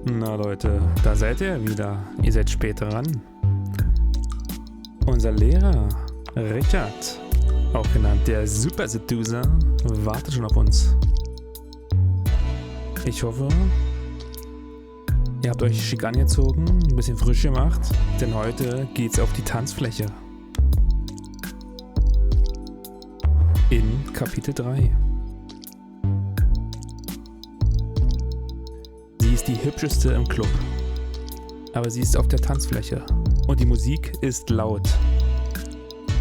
Na Leute, da seid ihr wieder. Ihr seid spät dran. Unser Lehrer, Richard, auch genannt der Super Seducer, wartet schon auf uns. Ich hoffe, ihr habt euch schick angezogen, ein bisschen frisch gemacht, denn heute geht's auf die Tanzfläche. In Kapitel 3. Sie ist die hübscheste im Club, aber sie ist auf der Tanzfläche und die Musik ist laut.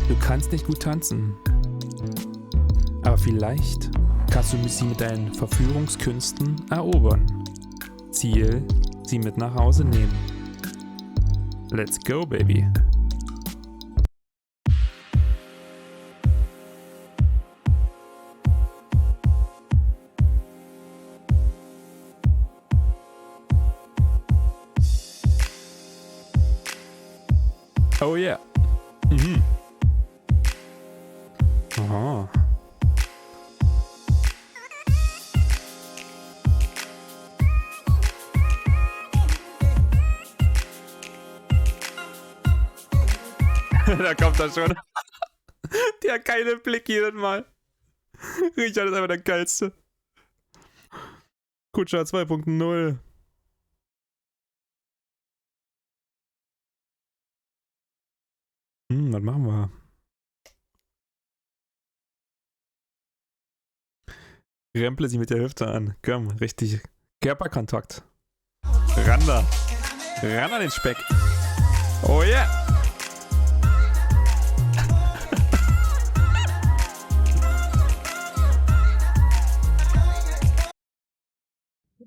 Du kannst nicht gut tanzen, aber vielleicht kannst du sie mit deinen Verführungskünsten erobern. Ziel, sie mit nach Hause nehmen. Let's go, baby. Oh yeah. Mhm. Aha. Da kommt er schon. Der geile Blick jedes Mal. Richard ist einfach der geilste. Kutscher 2.0. Was machen wir? Remple sie mit der Hüfte an. Komm, richtig. Körperkontakt. Ran da. Ran an den Speck. Oh yeah.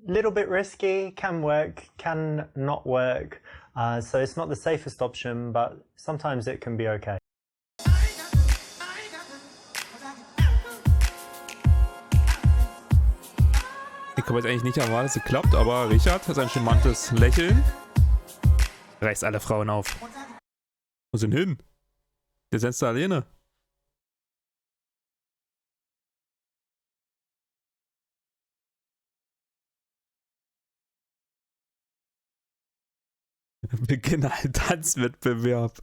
Little bit risky, can work, can not work. So it's not the safest option, but sometimes it can be okay. Ich habe jetzt eigentlich nicht erwartet, dass es klappt, aber Richard hat sein charmantes Lächeln. Reißt alle Frauen auf. Wo sind hin? Der sitzt da alleine. Beginne ein Tanzwettbewerb.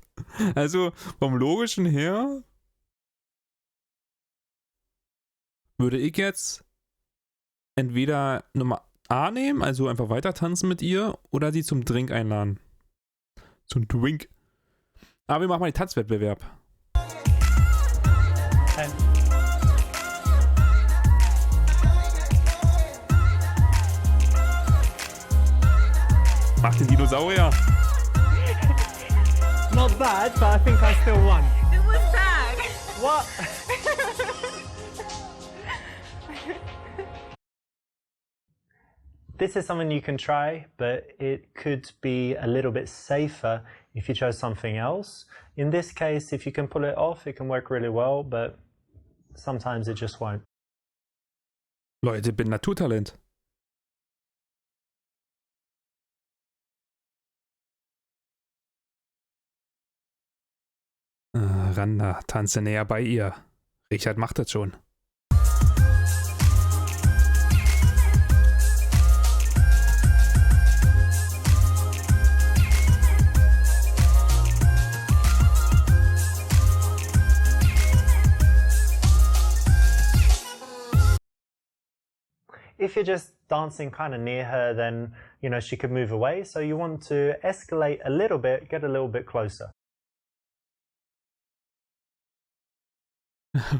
Also vom Logischen her würde ich jetzt entweder Nummer A nehmen, also einfach weiter tanzen mit ihr, oder sie zum Drink einladen. Zum Drink. Aber wir machen mal den Tanzwettbewerb. Mach den Dinosaurier. Not bad, but I think I still won. It was bad. What? This is something you can try, but it could be a little bit safer if you chose something else. In this case, if you can pull it off, it can work really well, but sometimes it just won't. Leute, ich bin Naturtalent. Randa, tanze näher bei ihr. Richard macht das schon. If you're just dancing kind of near her, then, you know, she could move away. So you want to escalate a little bit, get a little bit closer.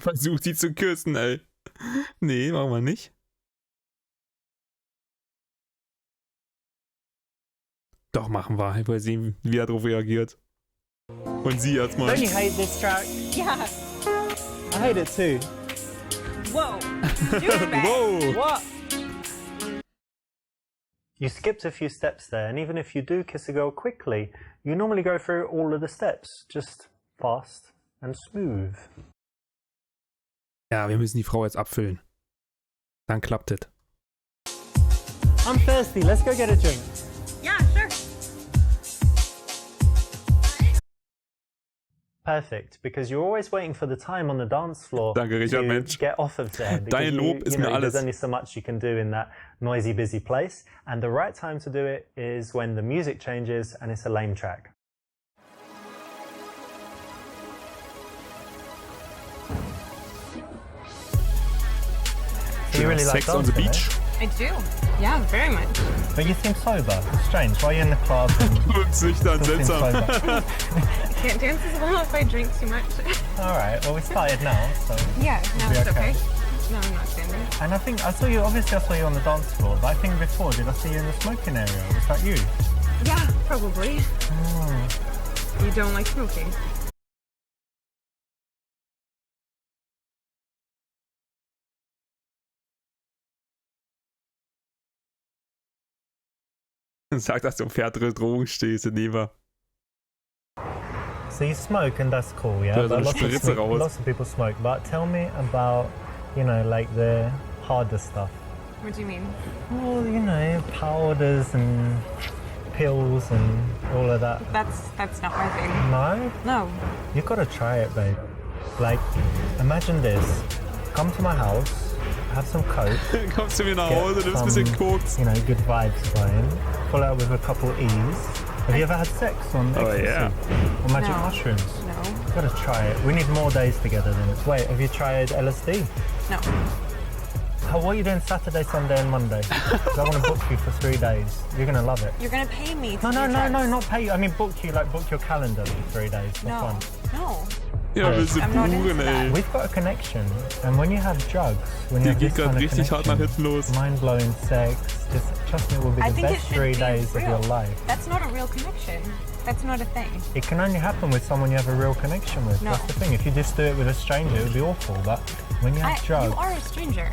Versucht sie zu küssen, ey. Nee, machen wir nicht. Doch, machen wir. Ich will sehen, wie er darauf reagiert. Und sie erstmal. Don't you hate this track? Yeah. I hate it too. Whoa. Douchebag. Wow. What? You skipped a few steps there, and even if you do kiss a girl quickly, you normally go through all of the steps, just fast and smooth. Ja, wir müssen die Frau jetzt abfüllen. Dann klappt es. I'm thirsty, let's go get a drink. Yeah, sure. perfect, because you're always waiting for the time on the dance floor Danke, Richard, to Mensch. get off of there. Dein Lob ist mir alles. There's only so much you can do in that noisy, busy place, and the right time to do it is when the music changes and it's a lame track. So you really like Sex on the dancing, beach. I do. Yeah, very much. But you seem sober. It's strange. Why are you in the club? Nüchtern, Still seem seltsam. sober. I can't dance as well if I drink too much. All right. Well, we started now, so. Yeah, no, Be it's okay. okay. No, I'm not standing. And I think I saw you. Obviously, I saw you on the dance floor. But I think before, did I see you in the smoking area? Was that you? Yeah, probably. You don't like smoking? Sag, dass du auf härtere Drogen stehst, Neva. So you smoke, and that's cool, yeah. Ja, so But eine Spritze raus. lots of people smoke. But tell me about, like the harder stuff. What do you mean? Well, powders and pills and all of that. That's not my thing. No, No. you gotta try it, babe. Like, imagine this: come to my house, have some coke. Kommst du mir nach Get Hause, nimmst ein some, bisschen Koks. good vibes going. Pull out with a couple E's. Have you ever had sex on ecstasy? yeah. Or magic No. mushrooms? No. You gotta try it. We need more days together then. Wait, have you tried LSD? No. What are you doing Saturday, Sunday and Monday? 'Cause I want to book you for 3 days. You're gonna love it. You're gonna pay me to No, do drugs. not pay you. I mean book you, book your calendar for 3 days. For No. fun. No. Ja, willst du I'm not into buchen, ey. that. We've got a connection, and when you have drugs, when Die you have geht this gerade kind of richtig hart nach connection, hinten los. mind-blowing sex, just trust me, it will be I the think it best should 3 be days real. of your life. That's not a real connection. That's not a thing. It can only happen with someone you have a real connection with. No. That's the thing. If you just do it with a stranger, it would be awful. But when you have drugs, You are a stranger.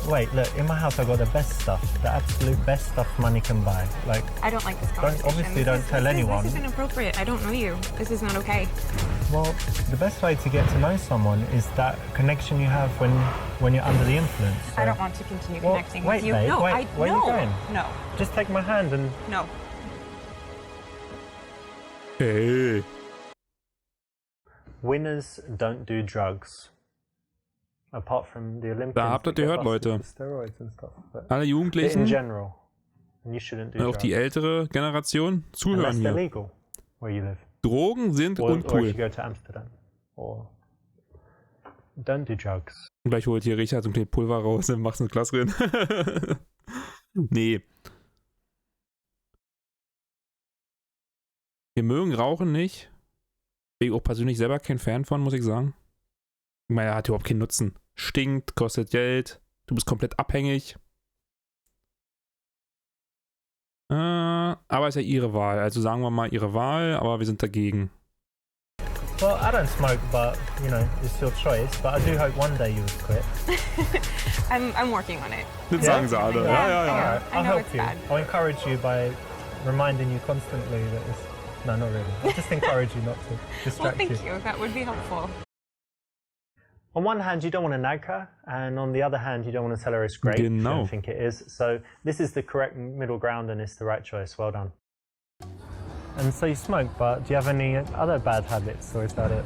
wait, look, in my house I got the best stuff, the absolute best stuff money can buy. Like, I don't like this conversation. obviously don't tell anyone. This is inappropriate. I don't know you. This is not okay. well, the best way to get to know someone is that connection you have when you're under the influence. I So don't want to continue Well, connecting wait, with you. babe, No, wait, where are you going? No. just take my hand and No. Hey. winners don't do drugs. Apart from the Olympians. Da habt ihr that get gehört, busted Leute. for steroids and stuff, but Alle in Jugendlichen general, you shouldn't do und auch drugs. die ältere Generation zuhören Unless they're hier. legal where you live. Drogen sind Or if you uncool. go to Amsterdam. Or don't do drugs. Und gleich holt hier Richard so ein kleines Pulver raus und macht so ein Glas drin. Nee. Wir mögen Rauchen nicht. Bin ich auch persönlich selber kein Fan von, muss ich sagen. Ich meine, er hat überhaupt keinen Nutzen. Stinkt, kostet Geld, du bist komplett abhängig. Aber ist ja ihre Wahl. Also sagen wir mal ihre Wahl, aber wir sind dagegen. Well, I don't smoke, but it's your choice. But I do hope one day you would quit. I'm working on it. Das Ja? sagen sie alle. Ja. Ja, ja, ja. Alright, I I'll know help it's you. bad. I'll encourage you by reminding you constantly that it's. No, not really. I'll just encourage you not to Well, distract thank you. you. That would be helpful. On one hand, you don't want to nag her, and on the other hand, you don't want to tell her it's great. You Genau. don't think it is. So this is the correct middle ground, and it's the right choice. Well done. And so you smoke, but do you have any other bad habits, or is that it?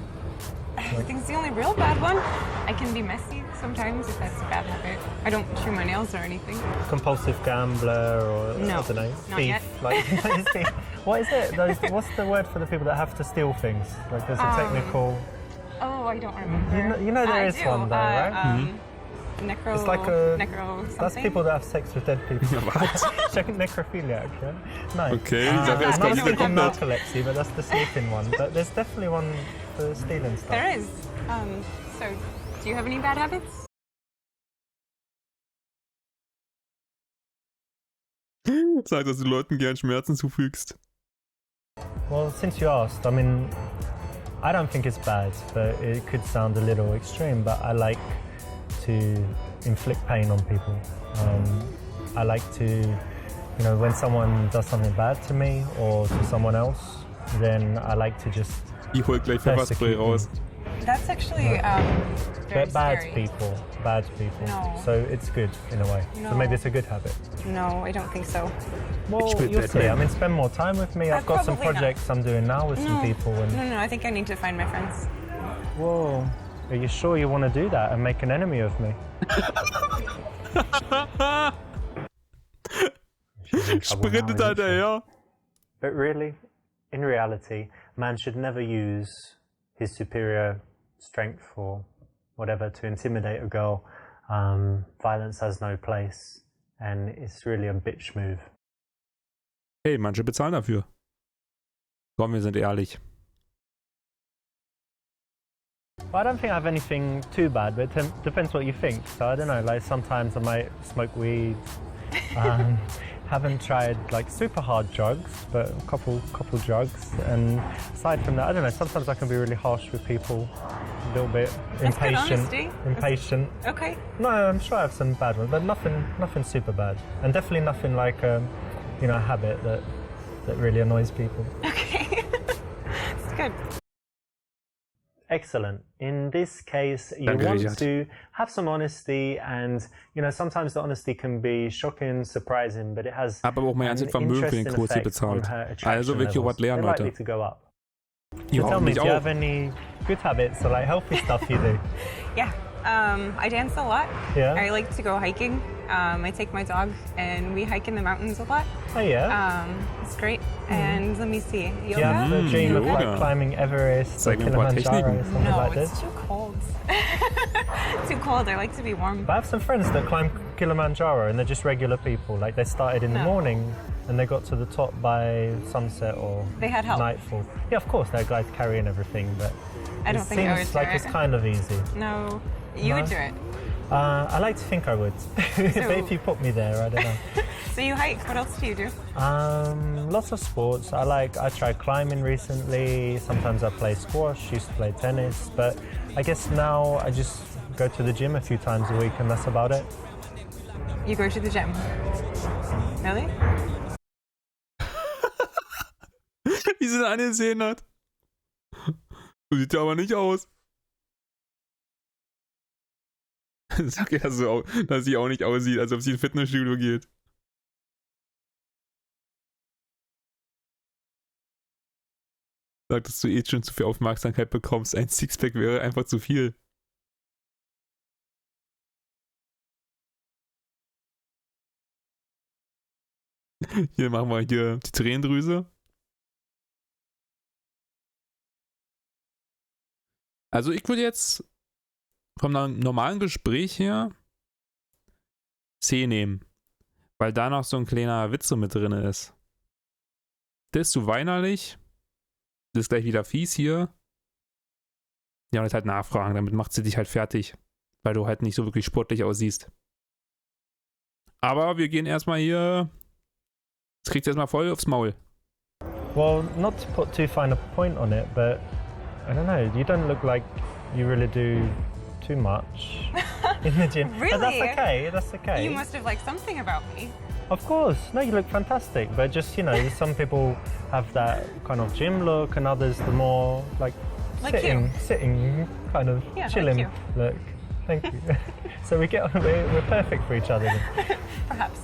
I think it's the only real bad one. I can be messy sometimes if that's a bad habit. I don't chew my nails or anything. Compulsive gambler, or No, I don't know, not thief. yet. Like, what is it? What's the word for the people that have to steal things? Like there's a technical. Oh, I don't remember. You know there I is do. one though, right? Necro. It's like a. necro something. That's people that have sex with dead people. Was? Check necrophiliac, yeah? No. Okay, ich dachte, Ah, es I'm kommt not wieder thinking komplett. narcolepsy, but that's the sleeping one. But there's definitely one for stealing stuff. There is. So, do you have any bad habits? Sag, dass du Leuten gern Schmerzen zufügst. Well, since you asked, I mean, I don't think it's bad, but it could sound a little extreme, but I like to inflict pain on people. I like to, when someone does something bad to me or to someone else, then I like to just Ich hol gleich Pfefferspray persecute raus. them. That's actually very But bad scary. people. Bad people. No. So it's good in a way. No. So maybe it's a good habit. No, I don't think so. Well, will you'll see. Batman. I mean, spend more time with me. I've got some probably not. projects I'm doing now with some people. And No, I think I need to find my friends. whoa, are you sure you want to do that and make an enemy of me? She's in trouble now, Sprintet da isn't she? hinterher. But really, in reality, a man should never use his superior strength or whatever to intimidate a girl. Violence has no place, and it's really a bitch move. Hey, manche bezahlen dafür. Komm, wir sind ehrlich. Well, I don't think I have anything too bad, but it depends what you think. So I don't know, like sometimes I might smoke weed. Haven't tried like super hard drugs, but a couple drugs. And aside from that, I don't know, sometimes I can be really harsh with people, a little bit That's good impatient. honesty. Impatient. Okay. No, I'm sure I have some bad ones, but nothing super bad. And definitely nothing like a habit that really annoys people. Okay. It's good. Excellent. In this case, you Danke, want Richard. to have some honesty, and sometimes the honesty can be shocking, surprising, but it has Hab aber auch mein an ganzes Vermögen für den interesting Kurs hier effect on bezahlt. her attraction Also wirklich levels. was lernen, They're likely Leute. to go up. Ihr So tell me, hoffentlich do you auch. have any good habits or like healthy stuff you do? Yeah. I dance a lot. Yeah. I like to go hiking. I take my dog and we hike in the mountains a lot. Oh yeah. It's great. And let me see. Do you have Yoga? a dream of like Yoga. climbing Everest or Zeig mir ein paar Kilimanjaro or Techniken. something No, like it's this? too cold. Too cold. I like to be warm. But I have some friends that climb Kilimanjaro and they're just regular people. Like they started in the No. morning and they got to the top by sunset or They had help. nightfall. Yeah, of course, they're guys carrying everything, but I don't it think I seems would do like it. it's kind of easy. No, you No? would do it. I like to think I would, but if you put me there, I don't know. So you hike. What else do you do? Lots of sports. I tried climbing recently. Sometimes I play squash. Used to play tennis, but I guess now I just go to the gym a few times a week, and that's about it. You go to the gym. Really? Wie sie ihn angesehen hat. So sieht ja aber nicht aus. Sag ja so, dass sie auch nicht aussieht, als ob sie ins Fitnessstudio geht. Sag, dass du schon zu viel Aufmerksamkeit bekommst. Ein Sixpack wäre einfach zu viel. Hier machen wir hier die Tränendrüse. Also ich würde jetzt vom normalen Gespräch her C nehmen, weil da noch so ein kleiner Witz so mit drin ist. Das ist zu weinerlich. Das ist gleich wieder fies hier. Ja, und jetzt halt nachfragen, damit macht sie dich halt fertig, weil du halt nicht so wirklich sportlich aussiehst. Aber wir gehen erstmal hier. Jetzt kriegst du erstmal voll aufs Maul. Well, not to put too fine a point on it, but I don't know. You don't look like you really do too much in the gym. But that's Really? okay. That's okay. You must have liked something about me. Of course. No, you look fantastic. But just, some people have that kind of gym look and others the more like sitting kind of Yeah, like chilling you. look. Thank you. So we're perfect for each other then. Perhaps.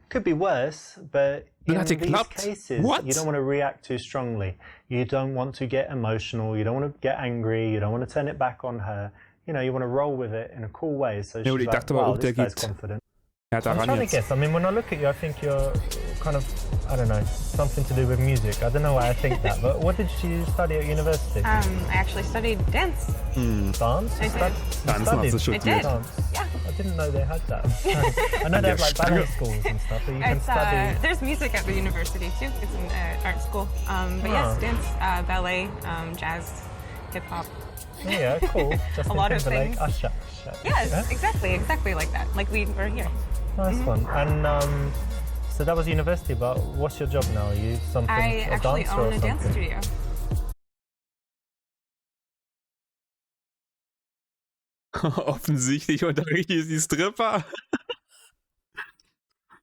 Could be worse, but in Hat these geklappt. cases, What? you don't want to react too strongly. You don't want to get emotional. You don't want to get angry. You don't want to turn it back on her. You want to roll with it in a cool way. So Ja, und she's ich like, dachte aber wow, auch, der this guy's geht confident. Ja, I'm daran trying to jetzt. guess. I mean, when I look at you, I think you're kind of, I don't know, something to do with music. I don't know why I think that. But what did you study at university? I actually studied dance. Dance? I did. Tanzen hast du studiert. did. Dance. Yeah. I didn't know they had that. I know they have like ballet schools and stuff, but you can It's, study. there's music at the university too. It's an art school. But yes, dance, ballet, jazz, hip hop. Yeah, cool. Justin lot of Timberlake, things. Usher. Yes, exactly like that. Like we were here. Nice one. And so that was university, but what's your job now? Are you something I a actually dancer own or a dance something? studio. Offensichtlich unterrichtet ist die Stripper.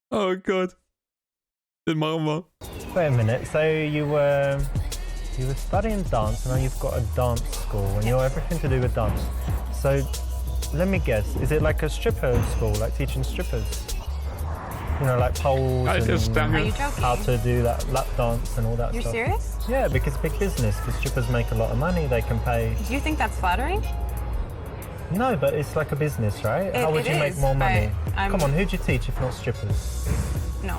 Oh Gott. Den machen wir. Wait a minute. So you you were studying dance, and now you've got a dance school, and you're everything to do with dance. So, let me guess, is it like a stripper school, like teaching strippers? You know, like poles Are you and joking? how to do that lap dance and all that You're stuff. serious? Yeah, because big business, because strippers make a lot of money, they can pay... Do you think that's flattering? No, but it's like a business, right? How would you make more money? Come on, who'd you teach if not strippers? No.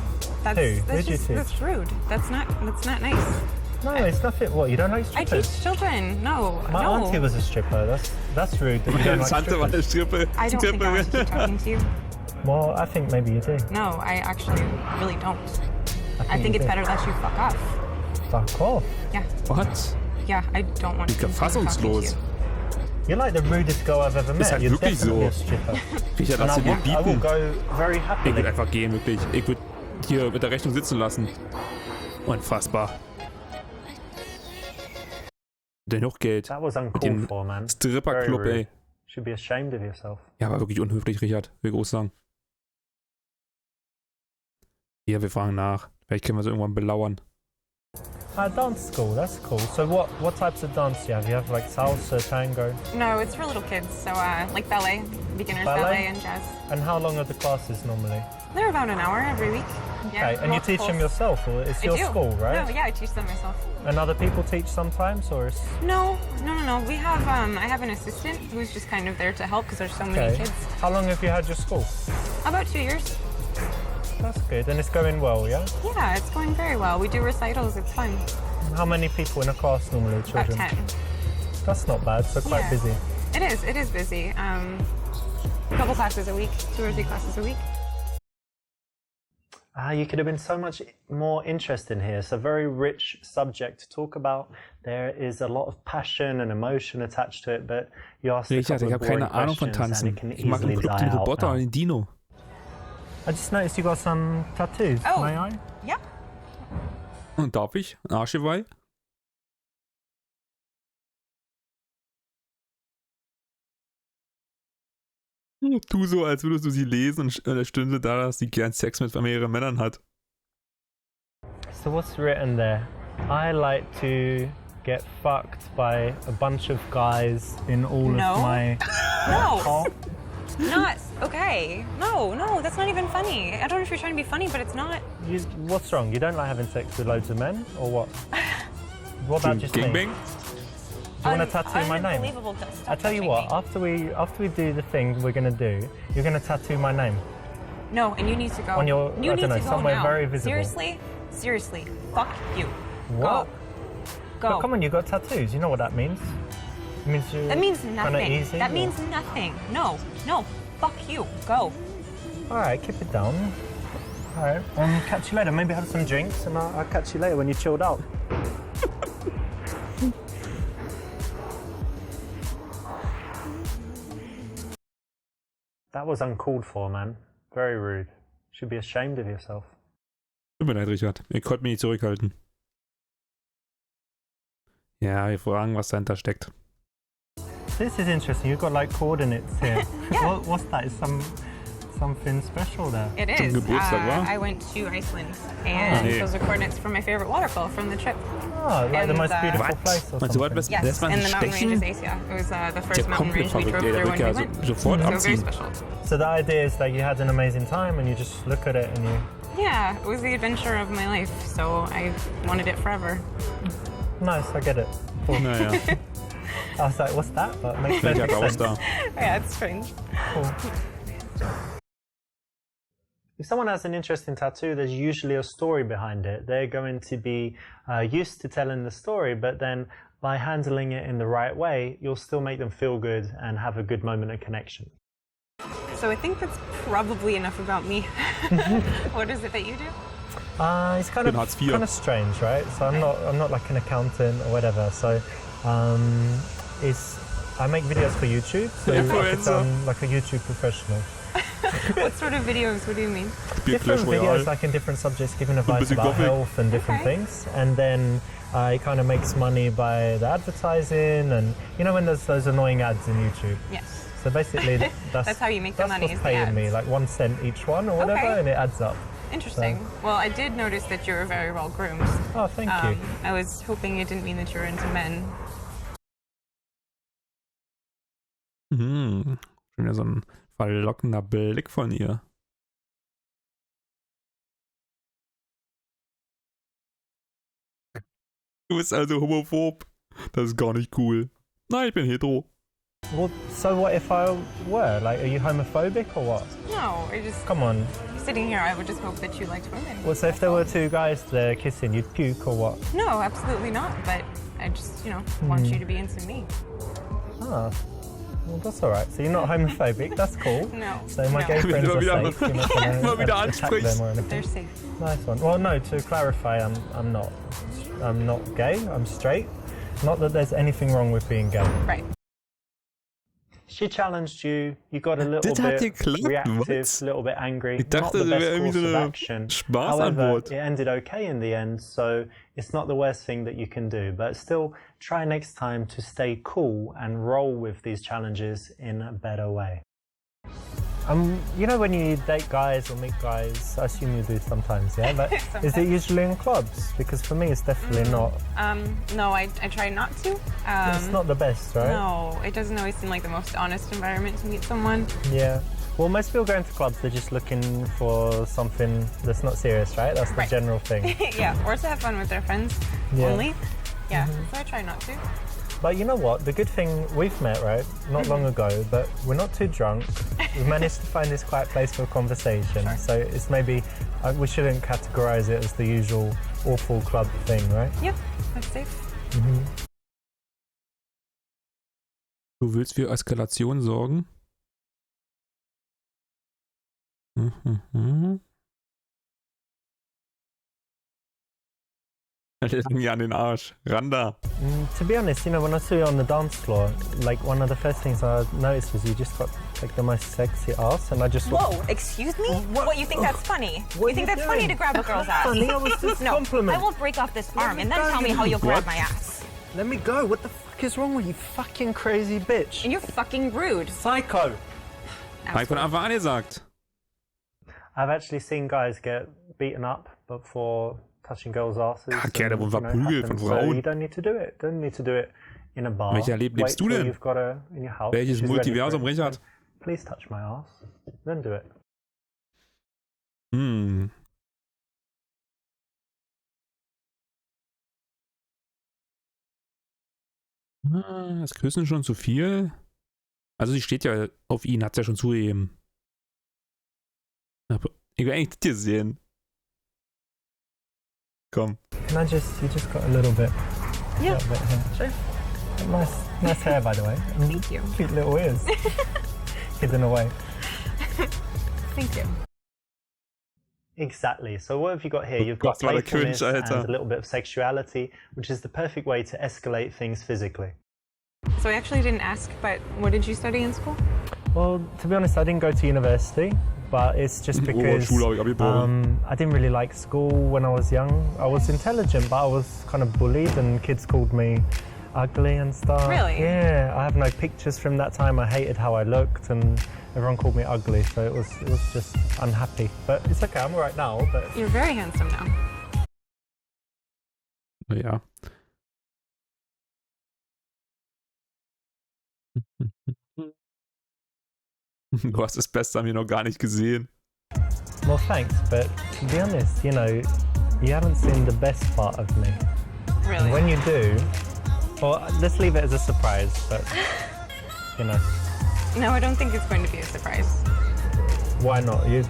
Who'd you teach? That's rude. That's not nice. No, it's nothing. What, you don't like I strippers? teach children. No. My no. auntie was a stripper. That's rude that you don't like Tante war eine strippers. Strippe. I don't think I should be talking to you. Well, I think maybe you do. No, I actually really don't. I think you it's do. better that you fuck off. Fuck off. Yeah. What? Yeah, I don't want to Wie be talking to fassungslos. you. You're like the rudest girl I've ever met. halt You're wirklich definitely so. a stripper. Viecher, And das zu dir I will bieten. go very Ich happily. würde einfach gehen, wirklich. Ich würde hier mit der Rechnung sitzen lassen. Unfassbar. Dennoch Geld. That was Mit uncalled dem for, man. Stripperclub, Very rude. ey. Should be ashamed of yourself. Ja, war wirklich unhöflich, Richard. Will groß sagen. Ja, wir fragen nach. Vielleicht können wir sie irgendwann belauern. Dance school, that's cool. So what types of dance do you have? You have like salsa, tango? No, it's for little kids. So like ballet, beginners ballet and jazz. And how long are the classes normally? They're about an hour every week. Okay, and you teach them yourself, or it's your I do. school, right? No, yeah, I teach them myself. And other people teach sometimes, or is... No. We have I have an assistant who's just kind of there to help because there's so many kids. How long have you had your school? About 2 years. That's good, and it's going well, yeah? Yeah, it's going very well. We do recitals. It's fun. How many people in a class normally, About children? 10. That's not bad, so quite Yeah. busy. It is busy. A couple classes a week, 2 or 3 classes a week. You could have been so much more interested in here. It's a very rich subject to talk about. There is a lot of passion and emotion attached to it, but you asked a Richard, couple ich of habe keine boring Ahnung von questions and it Tanzen. can Ich mache im easily Club die den out Roboter now. und den Dino. I just noticed you got some tattoos. Oh. May I? Yeah. Und darf ich? Arschgeweih? Tu so, als würdest du sie lesen und da stünde da, dass sie gern Sex mit mehreren Männern hat. So what's written there? I like to get fucked by a bunch of guys in all No. of my... No. Oh, Not okay. No, that's not even funny. I don't know if you're trying to be funny, but it's not. what's wrong? You don't like having sex with loads of men, or what? What about just me? Gangbang? Do you want to tattoo my name? Unbelievable. Stop I tell you touching what, me. after we do the thing we're gonna do, you're gonna tattoo my name. No, and you need to go. On your- you I need don't know, to go somewhere now. very visible. Seriously, fuck you. What? Go. But come on, you got tattoos. You know what that means? It means you're That means kinda nothing. easy, That or- means nothing. No, fuck you. Go. All right, keep it down. All right, catch you later. Maybe have some drinks, and I'll catch you later when you're chilled out. That was uncalled for, man. Very rude. You should be ashamed of yourself. Tut mir leid, Richard. Ich konnte mich nicht zurückhalten. Ja, wir fragen, was dahinter steckt. This is interesting. You've got like coordinates here. Yeah. What's that? Is something special there? It Zum is. Geburtstag, wa? I went to Iceland, and nee. those are coordinates for my favorite waterfall from the trip. Oh, like the And, most beautiful What? place or Und so something. etwas Yes, lässt man in the sich mountain stechen? ranges Asia. It was the Der first mountain komplett range we verrückt, drove ey. Der through wird when ja we went. sofort So very abziehen. special. So the idea is that you had an amazing time and you just look at it and you... Yeah, it was the adventure of my life, so I wanted it forever. Nice, I get it. Cool. Naja, I was like, what's that? But it makes welcher perfect raus sense. da. Yeah, it's strange. Cool. If someone has an interesting tattoo, there's usually a story behind it. They're going to be used to telling the story, but then by handling it in the right way, you'll still make them feel good and have a good moment of connection. So I think that's probably enough about me. What is it that you do? It's kind Bin Hartz IV. of strange, right? So I'm not like an accountant or whatever. So I make videos for YouTube. So I'm like a YouTube professional. What sort of videos? What do you mean? Spiel Clash Different videos, Royale. like in different subjects, giving advice bisschen about Gothic. health and different Okay. things. And then it kind of makes money by the advertising, and you know when there's those annoying ads in YouTube. Yes. So basically, that's That's how you make the that's money, what's is the paying me, ads. like 1 cent each one or whatever, Okay. and it adds up. interesting. Well, I did notice that you were very well groomed. Oh, thank you. I was hoping it didn't mean that you were into men. Schon wieder so ein verlockender Blick von ihr. Du bist also homophob. Das ist gar nicht cool. Nein, ich bin hetero. Well, so what if I were? Like, are you homophobic or what? No, I just... Come on. Sitting here, I would just hope that you liked women. Well, so if there were two guys there kissing, you'd puke or what? No, absolutely not. But I just, want you to be into me. Ah. Well, that's all right. So you're not homophobic. That's cool. No. So my no. gay friends are safe. You're not going to attack them or anything. They're safe. Nice one. Well, no. To clarify, I'm not. I'm not gay. I'm straight. Not that there's anything wrong with being gay. Right. She challenged you. You got a little bit reactive, a little bit angry. Ich dachte, not the das best wäre irgendwie course so of eine action. Spaßantwort. However, it ended okay in the end, so it's not the worst thing that you can do. But still, try next time to stay cool and roll with these challenges in a better way. You know when you date guys or meet guys, I assume you do sometimes, yeah? But is it usually in clubs? Because for me, it's definitely not. No, I try not to. It's not the best, right? No, it doesn't always seem like the most honest environment to meet someone. Yeah. Well, most people go into clubs, they're just looking for something that's not serious, right? That's the general thing. Yeah, or to have fun with their friends only. Yeah, so I try not to. But you know what? The good thing, we've met, right? Not long ago, but we're not too drunk. We've managed to find this quiet place for a conversation. Sure. So it's maybe, we shouldn't categorize it as the usual awful club thing, right? Yep, that's safe. Du willst für Eskalation sorgen? Lang ja an den Arsch. Randa. To be honest, when I saw you on the dance floor, like one of the first things I noticed was you just got like the most sexy ass, and I just Whoa, excuse me? What you think that's funny? You think that's funny to grab a girl's ass? Funny? I was just compliment. I will break off this arm and then tell me how you'll grab my ass. Let me go. What the fuck is wrong with you, fucking crazy bitch? And you're fucking rude. Psycho. Hab ich von Anfang an gesagt. I've actually seen guys get beaten up before touching girls' asses. Kerle wurden verprügelt von Frauen. So you don't need to do it. Don't need to do it in a bar. Welcher Leben lebst du denn? You've got her in your house. Welches Multiversum, Richard? Please touch my ass. Then do it. Das Küssen schon zu viel? Also sie steht ja auf ihn, hat's ja schon zugegeben. Aber ich will eigentlich das hier sehen. Komm. You just got a little bit. Yeah. Little bit here. Sure. Nice hair, by the way. Thank you. Cute little ears. Hidden away. Thank you. Exactly. So what have you got here? You've got playfulness and a little bit of sexuality, which is the perfect way to escalate things physically. So I actually didn't ask, but what did you study in school? Well, to be honest, I didn't go to university, but it's just because I didn't really like school when I was young. I was intelligent, but I was kind of bullied and kids called me ugly and stuff. Really? Yeah, I have no pictures from that time. I hated how I looked and everyone called me ugly, so it was just unhappy. But it's okay, I'm alright now. But you're very handsome now. Ja. Du hast das Beste an mir noch gar nicht gesehen. Well, thanks, but to be honest, you haven't seen the best part of me. Really? And when you do, well, let's leave it as a surprise, but, No, I don't think it's going to be a surprise. Why not? You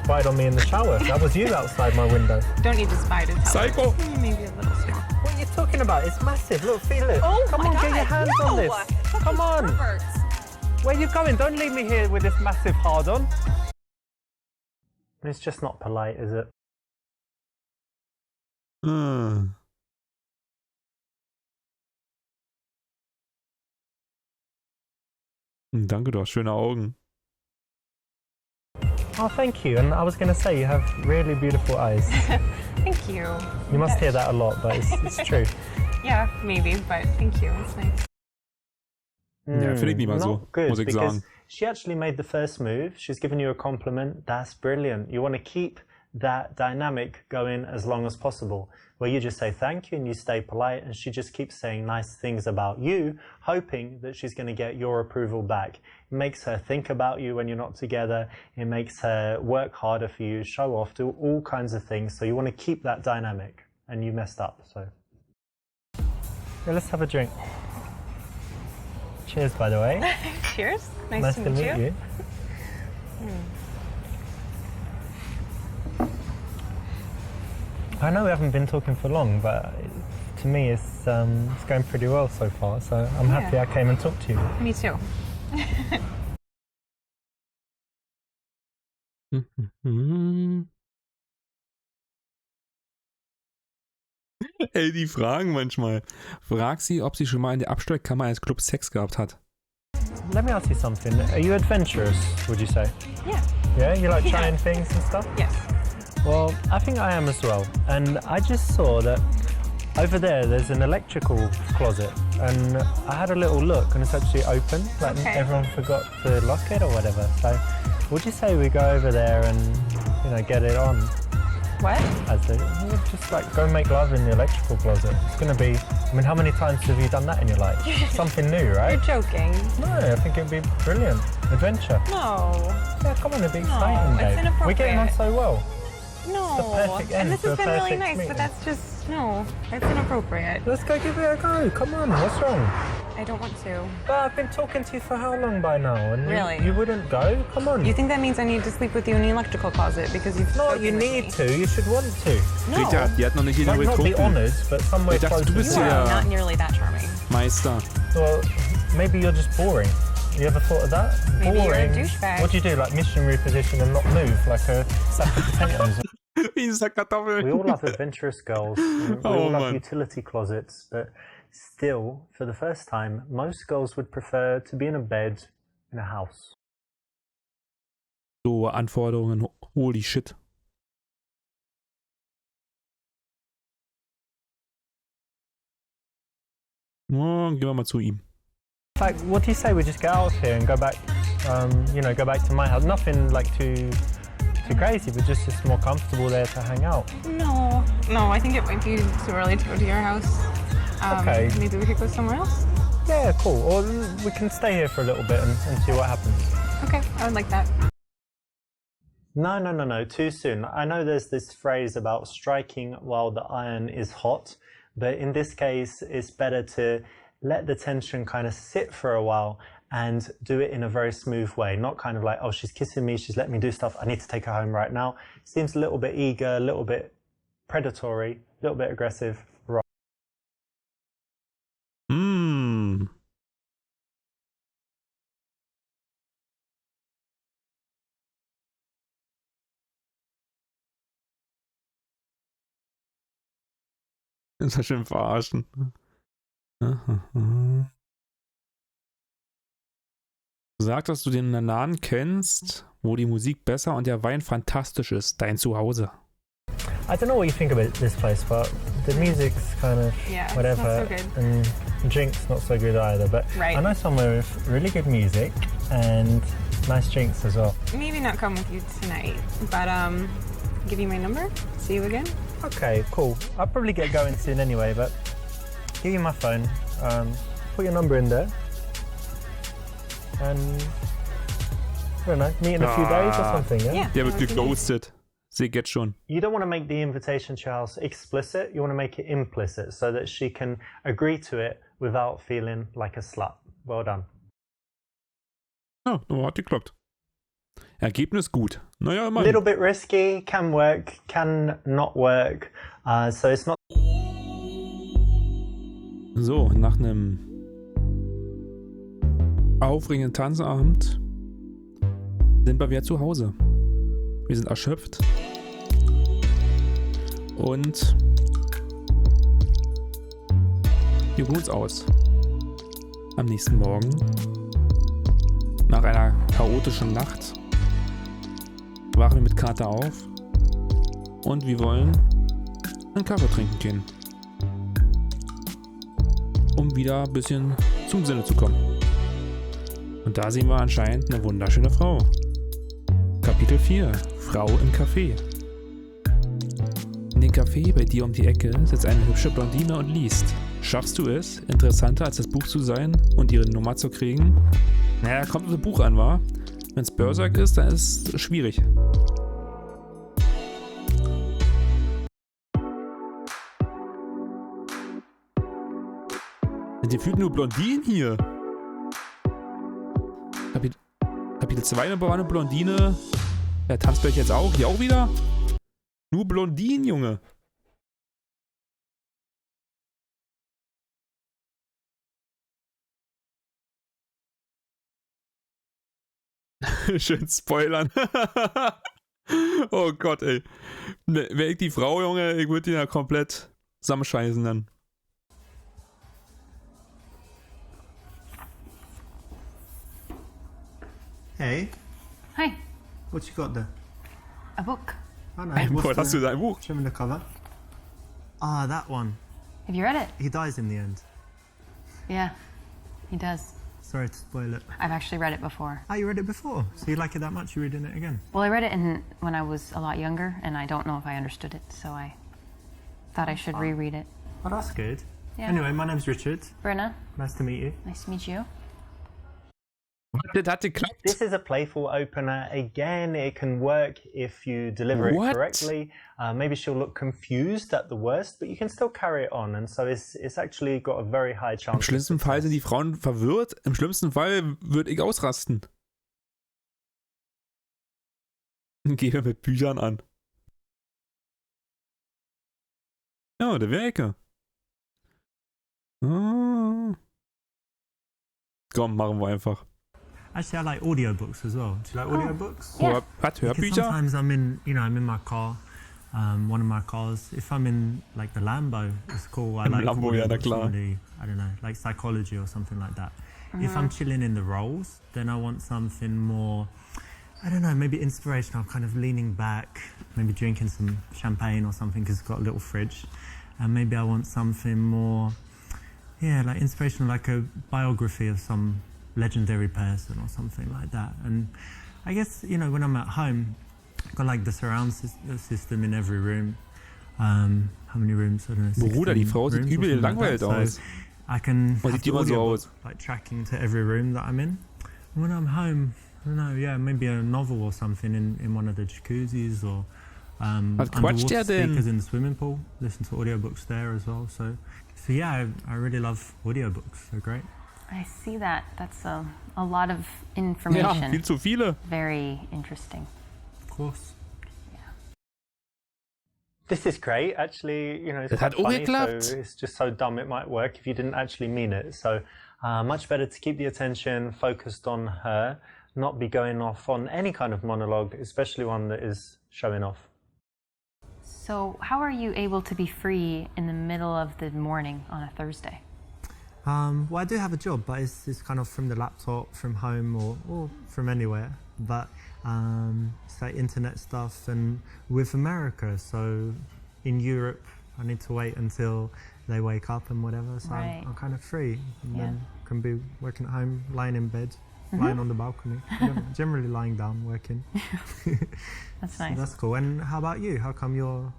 spied on me in the shower. That was you outside my window. Don't need to spy to tell. Psycho! Maybe a little small. What are you talking about? It's massive. Look, feel it. Oh Come my on, God. get your hands on this. Come on. Perverts. Where are you going? Don't leave me here with this massive hard-on. It's just not polite, is it? Danke, du hast schöne Augen. Oh, thank you. And I was going to say, you have really beautiful eyes. Thank you. You must hear that a lot, but it's true. Yeah, maybe, but thank you. It's nice. Ja, finde ich nicht mal so, good, muss ich sagen. she actually made the first move. She's given you a compliment. That's brilliant. You want to keep that dynamic going as long as possible, where you just say thank you and you stay polite, and she just keeps saying nice things about you, hoping that she's going to get your approval back. It makes her think about you when you're not together. It makes her work harder for you, show off, do all kinds of things. So you want to keep that dynamic, and you messed up. So yeah, let's have a drink. Cheers, by the way. Cheers. Nice to meet you. I know we haven't been talking for long, but to me it's going pretty well so far, so I'm happy I came and talked to you. Me too. Ey, die fragen manchmal. Frag sie, ob sie schon mal in der Abstellkammer eines Clubs Sex gehabt hat. Let me ask you something. Are you adventurous, would you say? Yeah. Yeah? You like trying things and stuff? Yes. Well, I think I am as well. And I just saw that over there's an electrical closet, and I had a little look and it's actually open, like everyone forgot to lock it or whatever. So would you say we go over there and, you know, get it on? What? Just like go make love in the electrical closet. It's going to be, I mean, how many times have you done that in your life? Something new, right? You're joking. No, I think it'd be brilliant. Adventure. No. Yeah, come on, it'd be exciting, it's Dave. inappropriate. We're getting on so well. No. It's the perfect end and this to has a been really perfect nice, meeting. but that's just, no, it's inappropriate. Let's go give it a go. Come on, what's wrong? I don't want to. But I've been talking to you for how long by now? And Really? You wouldn't go? Come on. You think that means I need to sleep with you in the electrical closet because you've No, spoken you with need me? to. You should want to. No. Rita, die hat noch nicht jeder Might not be getrunken. honoured, but somewhere Ich dachte, close du to bist You you. are Ja. not nearly that charming. Meister. Well, maybe you're just boring. You ever thought of that? Maybe you're a boring. douchebag. What do you do? Like missionary position and not move like a sack of potatoes? Wie ein Sack Kartoffeln. We all love adventurous girls. We Oh, all love man. utility closets. But still, for the first time, most girls would prefer to be in a bed in a house. So Anforderungen, holy shit. Oh, gehen wir mal zu ihm. In fact, what do you say we just get out of here and go back, go back to my house? Nothing like too crazy, but just more comfortable there to hang out. No, I think it might be too early to go to your house. Okay. Maybe we could go somewhere else? Yeah, cool. Or we can stay here for a little bit and see what happens. Okay, I would like that. No, too soon. I know there's this phrase about striking while the iron is hot, but in this case, it's better to let the tension kind of sit for a while and do it in a very smooth way. Not kind of like, oh, she's kissing me, she's letting me do stuff, I need to take her home right now. Seems a little bit eager, a little bit predatory, a little bit aggressive. Right. Das war schön verarschen. Sag, dass du den Nanan kennst, wo die Musik besser und der Wein fantastisch ist. Dein Zuhause. I don't know what you think about this place, but the music's kind of whatever, it's not so good. and the drink's not so good either. But Right. I know somewhere with really good music and nice drinks as well. Maybe not come with you tonight, but give you my number. See you again. Okay, cool. I'll probably get going soon anyway, but give you my phone. Put your number in there, and I don't know, meet in a few days or something. Yeah. Yeah. Der wird that would be nice. geghostet. Sehe jetzt schon. You don't want to make the invitation to your house explicit. You want to make it implicit so that she can agree to it without feeling like a slut. Well done. Ja, hat geklappt. Ergebnis gut. Naja, A immerhin. little bit risky, can work, can not work. So it's not. So, nach einem aufregenden Tanzabend sind wir wieder zu Hause. Wir sind erschöpft und wir ruhen uns aus. Am nächsten Morgen, nach einer chaotischen Nacht, wachen wir mit Kater auf und wir wollen einen Kaffee trinken gehen, um wieder ein bisschen zum Sinne zu kommen. Und da sehen wir anscheinend eine wunderschöne Frau. Kapitel 4. Frau im Café. In dem Café bei dir um die Ecke sitzt eine hübsche Blondine und liest. Schaffst du es, interessanter als das Buch zu sein und ihre Nummer zu kriegen? Naja, kommt auf das Buch an, wa? Wenn es Berserk ist, dann ist es schwierig. Sind gefühlt nur Blondinen hier. Kapitel 2 war eine Blondine. Ja, tanzt euch jetzt auch? Hier auch wieder? Nur Blondinen, Junge. Schön spoilern. Oh Gott, ey. Wäre ich die Frau, Junge, ich würde die ja komplett zusammenscheißen dann. Hey, Hi, what you got there? a book. Oh no, Was hast du da im Buch? Show me the cover. Ah, that one. Have you read it? He dies in the end. Yeah, he does. Sorry to spoil it. I've actually read it before. Oh, you read it before? So you like it that much, you're reading it again? Well, I read it when I was a lot younger, and I don't know if I understood it, so I thought I should reread it. Oh, that's good. Yeah. Anyway, my name's Richard. Brenna, Nice to meet you. nice to meet you. Das hat geklappt. This is a playful opener. Again, it can work if you deliver it What? correctly. Maybe she'll look confused at the worst, but you can still carry it on. And so it's actually got a very high chance. Im schlimmsten Fall sind die Frauen verwirrt. Im schlimmsten Fall würde ich ausrasten. Gehe mit Büchern an. Ja, der Werke. Ah. Komm, machen wir einfach. Actually, I like audiobooks as well. Do you like audiobooks? Yeah. Was? Because Hörbücher? sometimes I'm in my car, one of my cars. If I'm in like the Lambo, it's cool. I Im like Lambo, ja, na audiobooks klar. really, I don't know, like psychology or something like that. If I'm chilling in the rolls, then I want something more, I don't know, maybe inspirational, kind of leaning back, maybe drinking some champagne or something because it's got a little fridge. And maybe I want something more, yeah, like inspirational, like a biography of some legendary person or something like that. And I guess, you know, when I'm at home, I've got like the surround system in every room. How many rooms? I don't know. Bruder, die 16 Frau sieht rooms or übel something like langweilig that. aus. So I can Was have sieht die the immer so audiobook, aus? like tracking to every room that I'm in. And when I'm home, I don't know, yeah, maybe a novel or something in one of the jacuzzis or Was quatscht der underwater denn? speakers in the swimming pool. Listen to audiobooks there as well. So yeah, I really love audiobooks. They're great. I see that. That's a lot of Ja, information. viel zu viele. Very interesting. Of course. This is great. Actually, you know, it's Das quite hat auch funny, geklappt. so it's just so dumb it might work if you didn't actually mean it. So much better to keep the attention focused on her, not be going off on any kind of monologue, especially one that is showing off. So, how are you able to be free in the middle of the morning on a Thursday? Well, I do have a job, but it's kind of from the laptop, from home, or from anywhere. But it's like internet stuff, and with America, so in Europe, I need to wait until they wake up and whatever. So Right. I'm kind of free, and Yeah. then can be working at home, lying in bed, lying on the balcony, generally lying down, working. That's So nice. that's cool. And how about you? How come you're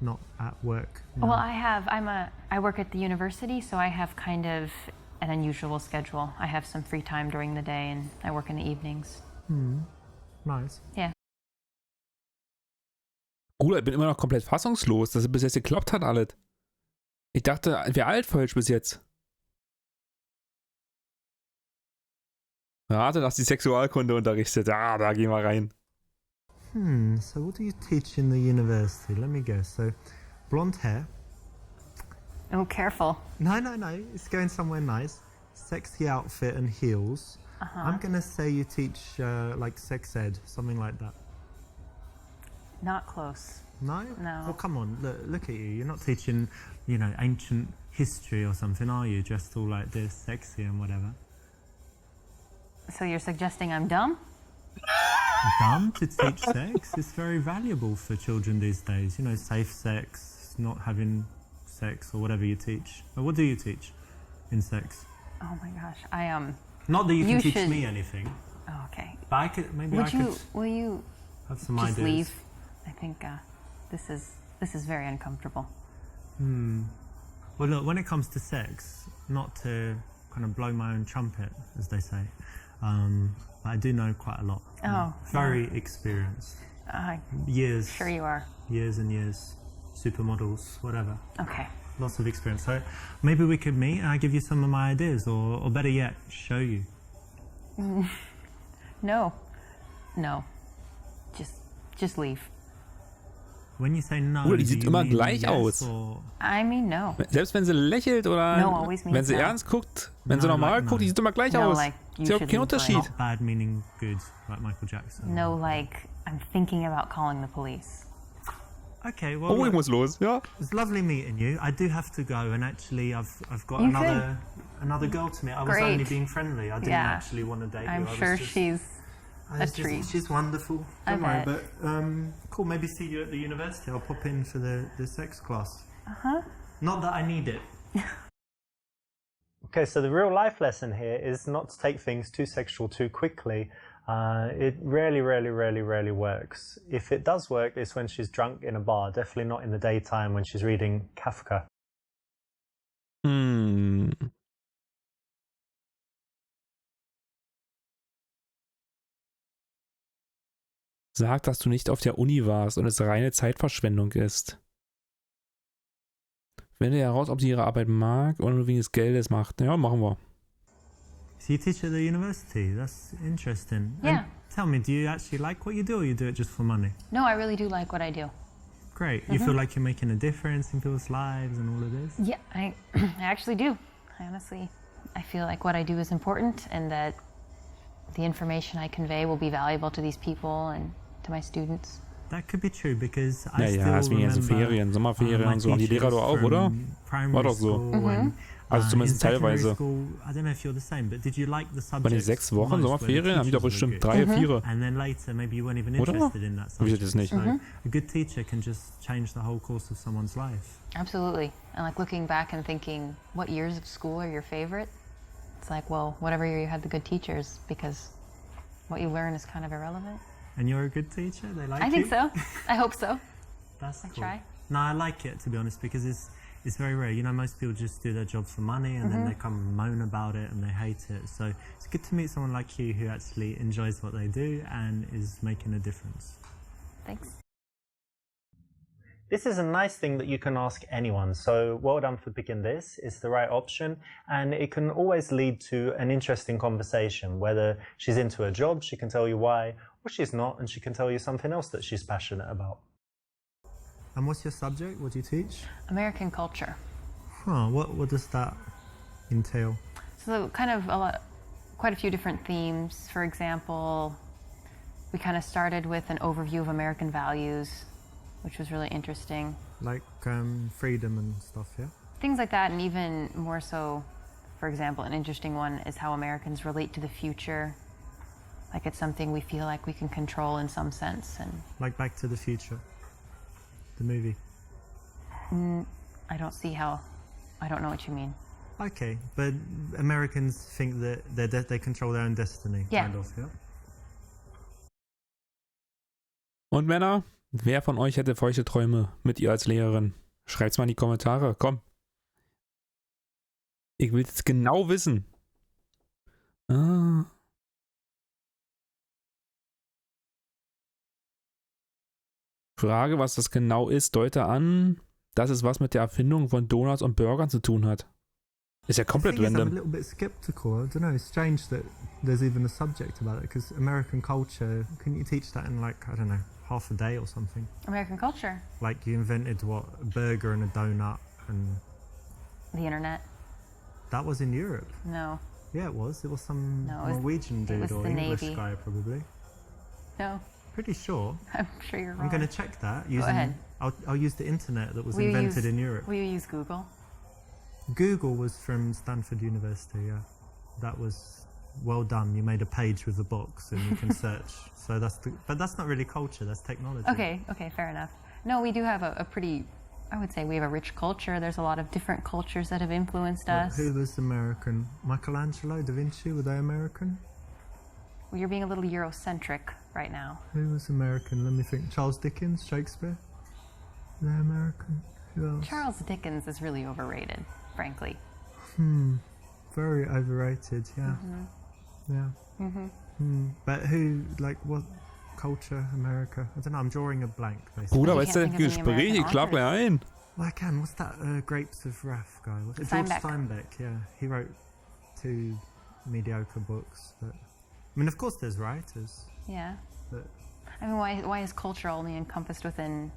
not at work? now? Well, I work at the university, so I have kind of an unusual schedule. I have some free time during the day, and I work in the evenings. Nice. Yeah. Bruder, ich bin immer noch komplett fassungslos, dass es bis jetzt geklappt hat alles. Ich dachte, wäre altfalsch bis jetzt. Rate, dass die Sexualkunde unterrichtet. Ah, da gehen wir rein. So what do you teach in the university? Let me guess. So, blonde hair. Oh, careful. No. It's going somewhere nice. Sexy outfit and heels. I'm gonna say you teach like sex ed, something like that. Not close. No? No. Well, come on. Look at you. You're not teaching, you know, ancient history or something, are you? Dressed all like this, sexy and whatever. So you're suggesting I'm dumb? Dumb to teach sex? It's very valuable for children these days. You know, safe sex, not having sex or whatever you teach. What do you teach in sex? Oh my gosh. Not that you can You teach should- me anything, Oh, okay. but I could maybe Will you have some just ideas. leave? I think this is very uncomfortable. Well, look, when it comes to sex, not to kind of blow my own trumpet, as they say, but I do know quite a lot. Oh, Very experienced. Years. Sure you are. Years and years. Supermodels, whatever. Okay. Lots of experience. So maybe we could meet and I give you some of my ideas, or better yet, show you. No. Just leave. When you say no, Oder die do sieht you immer mean gleich yes aus. or- I mean no. Selbst wenn sie lächelt oder No always means wenn sie no. ernst guckt, wenn sie No, normal like guckt, die no. sieht immer gleich No, aus. like you Ist ja auch should kein leave Unterschied. Not bad meaning good, like Michael Jackson. No, like I'm thinking about calling the police. Okay, well, Oh, ich look, muss los, ja. it's lovely meeting you. I do have to go, and actually, I've got You another girl to meet. I was Great. only being friendly. I didn't Yeah. actually want to date I'm you. I was sure just- she's I a was treat. She's wonderful. I Don't worry, bet. but cool. Maybe see you at the university. I'll pop in for the sex class. Not that I need it. Okay, so the real life lesson here is not to take things too sexual too quickly. It rarely works. If it does work, it's when she's drunk in a bar. Definitely not in the daytime when she's reading Kafka. Sag, dass du nicht auf der Uni warst und es reine Zeitverschwendung ist. Finde heraus, ob sie ihre Arbeit mag oder nur wegen des Geldes macht. Ja, machen wir. So you teach at the university? That's interesting. Yeah. And tell me, do you actually like what you do, or you do it just for money? No, I really do like what I do. Great. You feel like you're making a difference in people's lives and all of this? Yeah, I actually do. I feel like what I do is important and that the information I convey will be valuable to these people and to my students. That could be true because I Ja, still ja, deswegen ganzen remember Ferien, Sommerferien my und so. Haben die Lehrer teachers doch auch, oder? from primary War doch so. school and, Also zumindest in secondary teilweise. school, I don't know if you're the same, but did you like the Bei den subjects 6 Wochen most when the Sommerferien haben die doch teachers were bestimmt good? 3, 4. And then later, maybe you weren't even Oder? interested in that Wieso subject. das nicht? So a good teacher can just change the whole course of someone's life. Absolutely. And like looking back and thinking, what years of school are your favorite? It's like, well, whatever year you had the good teachers, because what you learn is kind of irrelevant. And you're a good teacher? They like you? I think so. I hope so. That's I cool. try. No, I like it, to be honest, because it's very rare. You know, most people just do their job for money and then they come and moan about it and they hate it. So it's good to meet someone like you who actually enjoys what they do and is making a difference. Thanks. This is a nice thing that you can ask anyone, so well done for picking this. It's the right option, and it can always lead to an interesting conversation. Whether she's into a job, she can tell you why, or she's not, and she can tell you something else that she's passionate about. And what's your subject? What do you teach? American culture. Huh, what does that entail? So kind of quite a few different themes. For example, we kind of started with an overview of American values, which was really interesting. Like freedom and stuff, yeah? Things like that, and even more so, for example, an interesting one is how Americans relate to the future. Like it's something we feel like we can control in some sense. And Like Back to the Future, the movie. I don't know what you mean. Okay, but Americans think that they control their own destiny, Yeah. kind of, yeah? Und Männer, wer von euch hätte feuchte Träume mit ihr als Lehrerin? Schreibt's mal in die Kommentare, komm. Ich will es genau wissen. Frage, was das genau ist, deute an, dass es was mit der Erfindung von Donuts und Burgern zu tun hat. Ist ja komplett I'm a random. little bit skeptical. I don't know. It's strange that there's even a subject about it because American culture. Couldn't you teach that in like I don't know half a day or something? American culture. Like you invented what a burger and a donut and The internet. that was in Europe. No. Yeah, it was. It was some No, it was- Norwegian it dude was or the English Navy. guy probably. No. Pretty sure. I'm sure you're wrong. I'm going to check that using. ahead. I'll use the internet that was Will you invented use- in Europe. Will you use Google? Google was from Stanford University, yeah. That was well done. You made a page with a box and you can search. So but that's not really culture, that's technology. Okay, fair enough. No, we do have a pretty I would say we have a rich culture. There's a lot of different cultures that have influenced us. Who was American? Michelangelo, Da Vinci, were they American? Well, you're being a little Eurocentric right now. Who was American? Let me think. Charles Dickens, Shakespeare? Are they American? Who else? Charles Dickens is really overrated, frankly. Very overrated, yeah. Yeah. But who, like, what culture, America? I don't know, I'm drawing a blank, basically. Bruder, You was can't denn think of any Gespräch? Ich American klapp gleich ein. Well, I can. What's that Grapes of Wrath guy? What's it? Steinbeck. George Steinbeck, yeah. He wrote 2 mediocre books. But I mean, of course there's writers. Yeah. But I mean, why is culture only encompassed within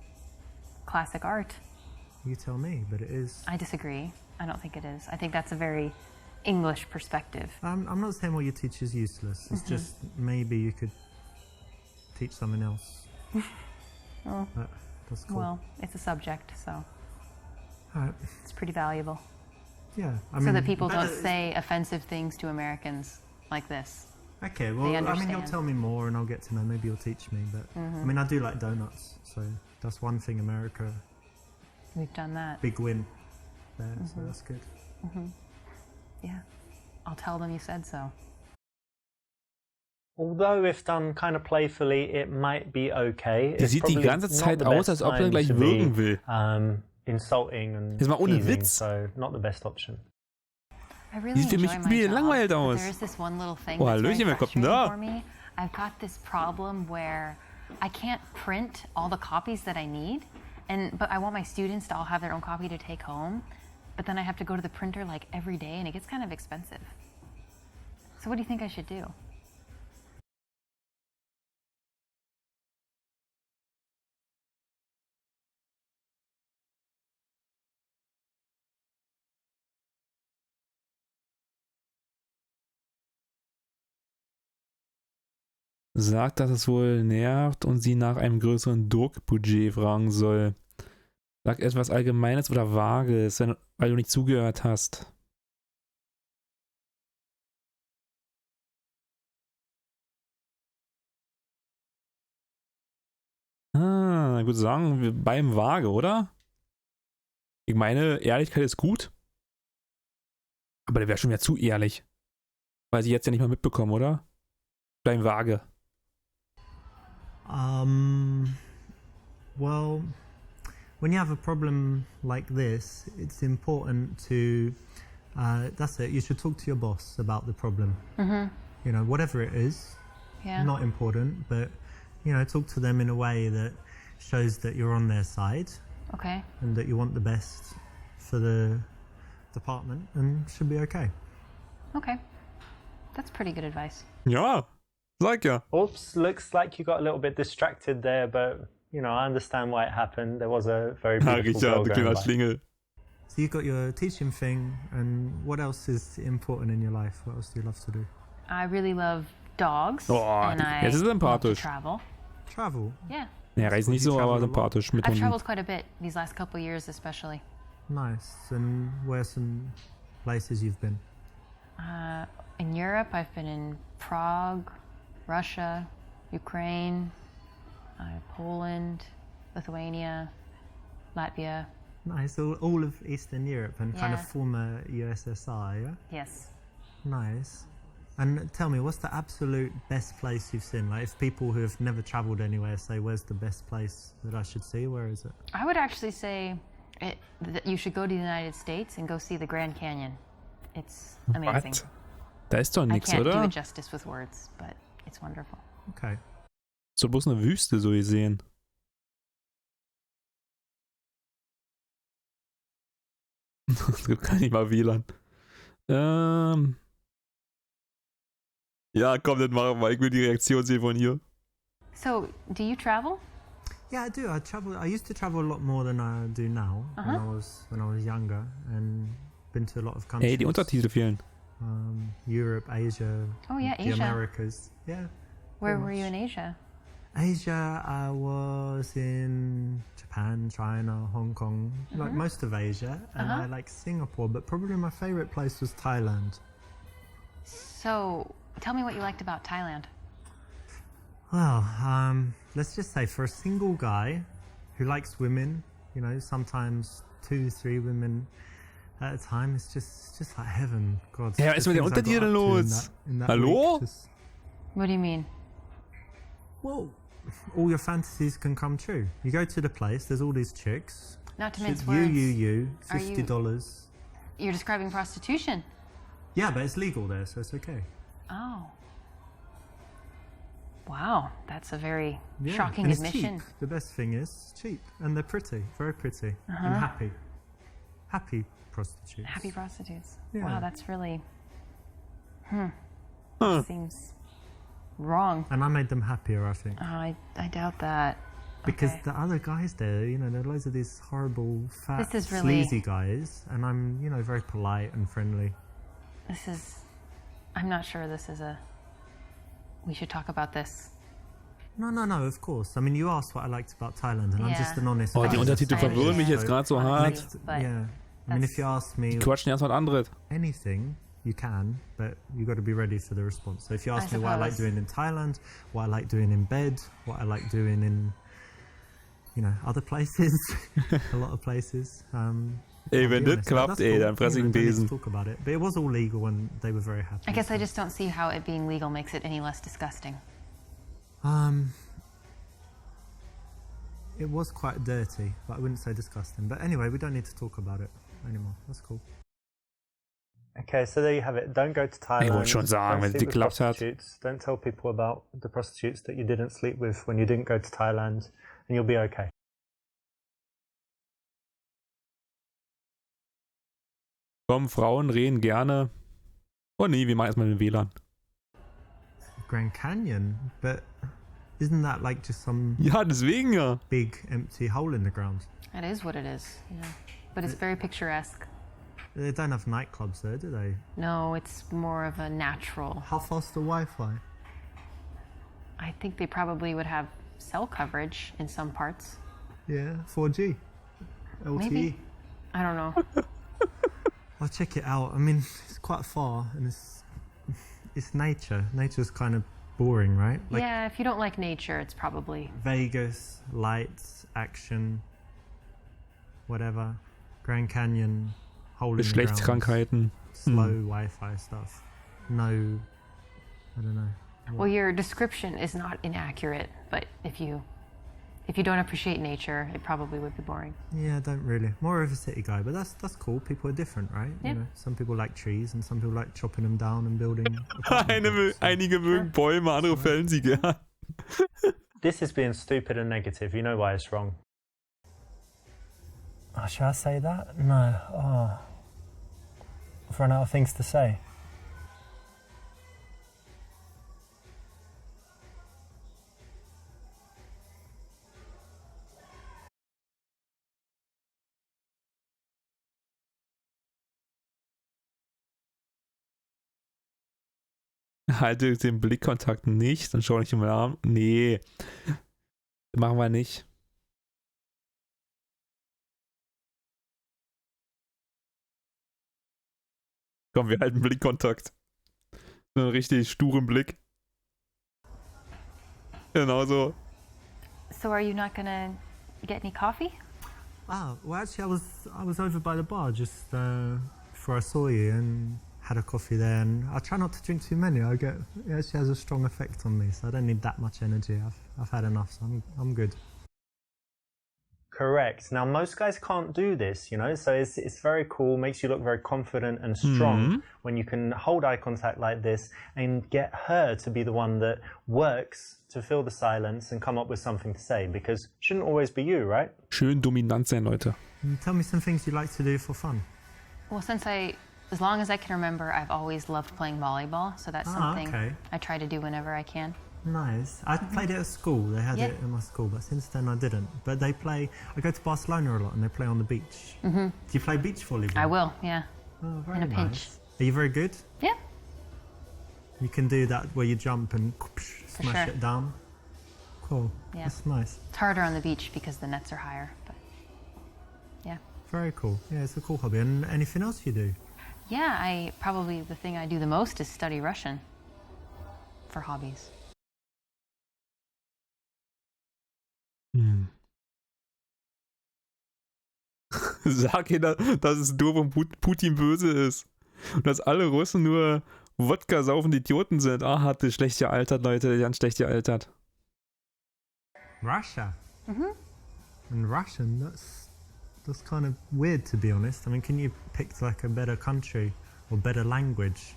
classic art? you tell me, but it is. I disagree. I don't think it is. I think that's a very English perspective. I'm not saying what you teach is useless. It's just maybe you could teach someone else. Oh, That's cool. well, it's a subject, so Alright. it's pretty valuable. Yeah. I So mean, that people don't better- say offensive things to Americans like this. Okay, well, they I mean, you'll understand. tell me more and I'll get to know. Maybe you'll teach me. But I mean, I do like donuts, so that's one thing. America, We've done that. big win there, so that's good. Yeah. I'll tell them you said so. Although if done kind of playfully, it might be okay. Der It's sieht die probably ganze not Zeit the aus, best als ob er time gleich to würgen be, will. Insulting and Jetzt mal ohne teasing, Witz. so not the best option. I really Sieht für mich enjoy my wie job, langweilig but aus. there is this one little thing Oh, that's very Hallöchen, wer kommt denn frustrating da? for me. I've got this problem where I can't print all the copies that I need, but I want my students to all have their own copy to take home, but then I have to go to the printer like every day and it gets kind of expensive. So what do you think I should do? Sagt, dass es wohl nervt und sie nach einem größeren Druckbudget fragen soll. Sag etwas Allgemeines oder Vages, weil du nicht zugehört hast. Ich würde sagen, wir beim Vage, oder? Ich meine, Ehrlichkeit ist gut. Aber der wäre schon wieder zu ehrlich. Weil sie jetzt ja nicht mal mitbekommen, oder? Beim Vage. Well, when you have a problem like this, it's important to, that's it, you should talk to your boss about the problem. You know, whatever it is, Yeah. not important, but, you know, talk to them in a way that shows that you're on their side Okay. and that you want the best for the department, and should be okay. Okay. That's pretty good advice. Ja, sag ja. Oops, looks like you got a little bit distracted there, but, you know, I understand why it happened. There was a very beautiful Richard, girl du going kleiner by. Schlingel. So you've got your teaching thing, and what else is important in your life? What else do you love to do? I really love dogs. Oh, and I jetzt ist er love to sympathisch. travel. Travel. Yeah. Ja, reist nicht so, aber sympathisch mit I've Hunden. traveled quite a bit these last couple years, especially. Nice. And where some places you've been? In Europe, I've been in Prague, Russia, Ukraine, Poland, Lithuania, Latvia. Nice. All of Eastern Europe and kind of Yeah. former USSR, yeah? Yes. Nice. And tell me, what's the absolute best place you've seen? Like, if people who have never travelled anywhere say, where's the best place that I should see? Where is it? I would actually say that you should go to the United States and go see the Grand Canyon. It's amazing. Was? Da ist doch I nix, can't do oder? it justice with words, but it's wonderful. Okay. So bloß eine Wüste, so gesehen. Es gibt gar nicht mal WLAN. Ja, komm, das machen wir. Ich will die Reaktion sehen von ihr. So, do you travel? Yeah, I do. I used to travel a lot more than I do now when I was younger, and been to a lot of countries. Ey, die Untertitel fehlen. Europe, Asia. Oh, yeah, the Asia. Americas. Yeah. Where pretty were you much. in Asia? Asia, I was in Japan, China, Hong Kong, like most of Asia, and I like Singapore, but probably my favorite place was Thailand. So, tell me what you liked about Thailand. Well, let's just say for a single guy who likes women You know, sometimes 2, 3 women at a time. It's just like heaven. God. Ja, was ist mit der Untertitel los? Hallo? What do you mean? Well, all your fantasies can come true. You go to the place. There's all these chicks. Not to mince words. You. $50. You're describing prostitution. Yeah, but it's legal there, so it's okay. Oh. Wow, that's a very Yeah, shocking and it's admission. cheap. The best thing is cheap, and they're pretty, very pretty, and happy. Happy prostitutes. Happy prostitutes. Yeah. Wow, that's really. Huh. Seems wrong. And I made them happier, I think. I doubt that. Because Okay. the other guys there, you know, there are loads of these horrible, fat, This is really- sleazy guys, and I'm, you know, very polite and friendly. I'm not sure this is a. We should talk about this. No, of course. I mean, you asked what I liked about Thailand, and I'm Yeah. just an honest Oh, die guy. Untertitel I verwirren mich jetzt gerade so hart. Next- But Yeah. I mean, if you ask me Die quatschen erst was anderes. anything, you can, but you got to be ready for the response. So if you ask me what I like suppose. doing in Thailand, what I like doing in bed, what I like doing in, you know, other places, a lot of places. Ey, I'll wenn be das honest. klappt, That's ey, cool. dann fress ich You einen know, don't need Besen. to talk about it, but it was all legal and they were very happy. I guess I just don't see how it being legal makes it any less disgusting. It was quite dirty, but I wouldn't say disgusting. But anyway, we don't need to talk about it anymore. That's cool. Okay, so there you have it. Don't go to Thailand. Ich wollte schon sagen, Don't wenn es sleep with geklappt hat. prostitutes. Don't tell people about the prostitutes that you didn't sleep with when you didn't go to Thailand, and you'll be okay. Komm, Frauen reden gerne. Oh nee, wir machen erstmal den WLAN. Grand Canyon, but isn't that like just some Ja, deswegen ja. big empty hole in the ground? That is what it is. Yeah. But it's very picturesque. They don't have nightclubs there, do they? No, it's more of a natural. How fast the Wi-Fi? I think they probably would have cell coverage in some parts. Yeah, 4G, LTE. Maybe. I don't know. I'll check it out. I mean, it's quite far, and it's nature. Nature's kind of boring, right? Like Yeah, if you don't like nature, it's probably. Vegas, lights, action, whatever. Grand Canyon, hole in the ground, Geschlechtskrankheiten. slow Wi-Fi stuff. No, I don't know. Well, your description is not inaccurate, but if you don't appreciate nature, it probably would be boring. Yeah, I don't really. More of a city guy, but that's cool. People are different, right? Yeah. You know, some people like trees, and some people like chopping them down and building. apartment blocks, so- Einige mögen Bäume, andere fällen sie gern. This is being stupid and negative. You know why it's wrong. Oh, should I say that? No. Oh. I've run out of things to say. Halte den Blickkontakt nicht und schau nicht in meinen Arm. Nee. Machen wir nicht. Komm, wir halten Blickkontakt. So einen richtig sturen Blick. Genau so. So are you not gonna get any coffee? Ah, well, actually, I was over by the bar just before I saw you and had a coffee there. And I try not to drink too many. It actually has a strong effect on me, so I don't need that much energy. I've had enough, so I'm good. Correct. Now, most guys can't do this, you know, so it's very cool, makes you look very confident and strong when you can hold eye contact like this and get her to be the one that works to fill the silence and come up with something to say, because it shouldn't always be you, right? Schön dominant sein, Leute. Tell me some things you like to do for fun. Well, as long as I can remember, I've always loved playing volleyball, so that's something okay. I try to do whenever I can. Nice. I played it at school. They had it in my school, but since then I didn't. But I go to Barcelona a lot and they play on the beach. Do you play beach volleyball? I will, yeah. Oh, very In a nice. pinch. Are you very good? Yeah. You can do that where you jump and smash sure. it down. Cool. Yeah. That's nice. It's harder on the beach because the nets are higher, but yeah. Very cool. Yeah, it's a cool hobby. And anything else you do? Yeah, probably the thing I do the most is study Russian for hobbies. Sag ihr, dass es doof und Putin böse ist. Und dass alle Russen nur Wodka saufende Idioten sind. Ah, hat das schlecht gealtert, Leute. Ganz schlecht gealtert. Russia. And Russian, that's kind of weird, to be honest. I mean, can you pick like a better country or better language?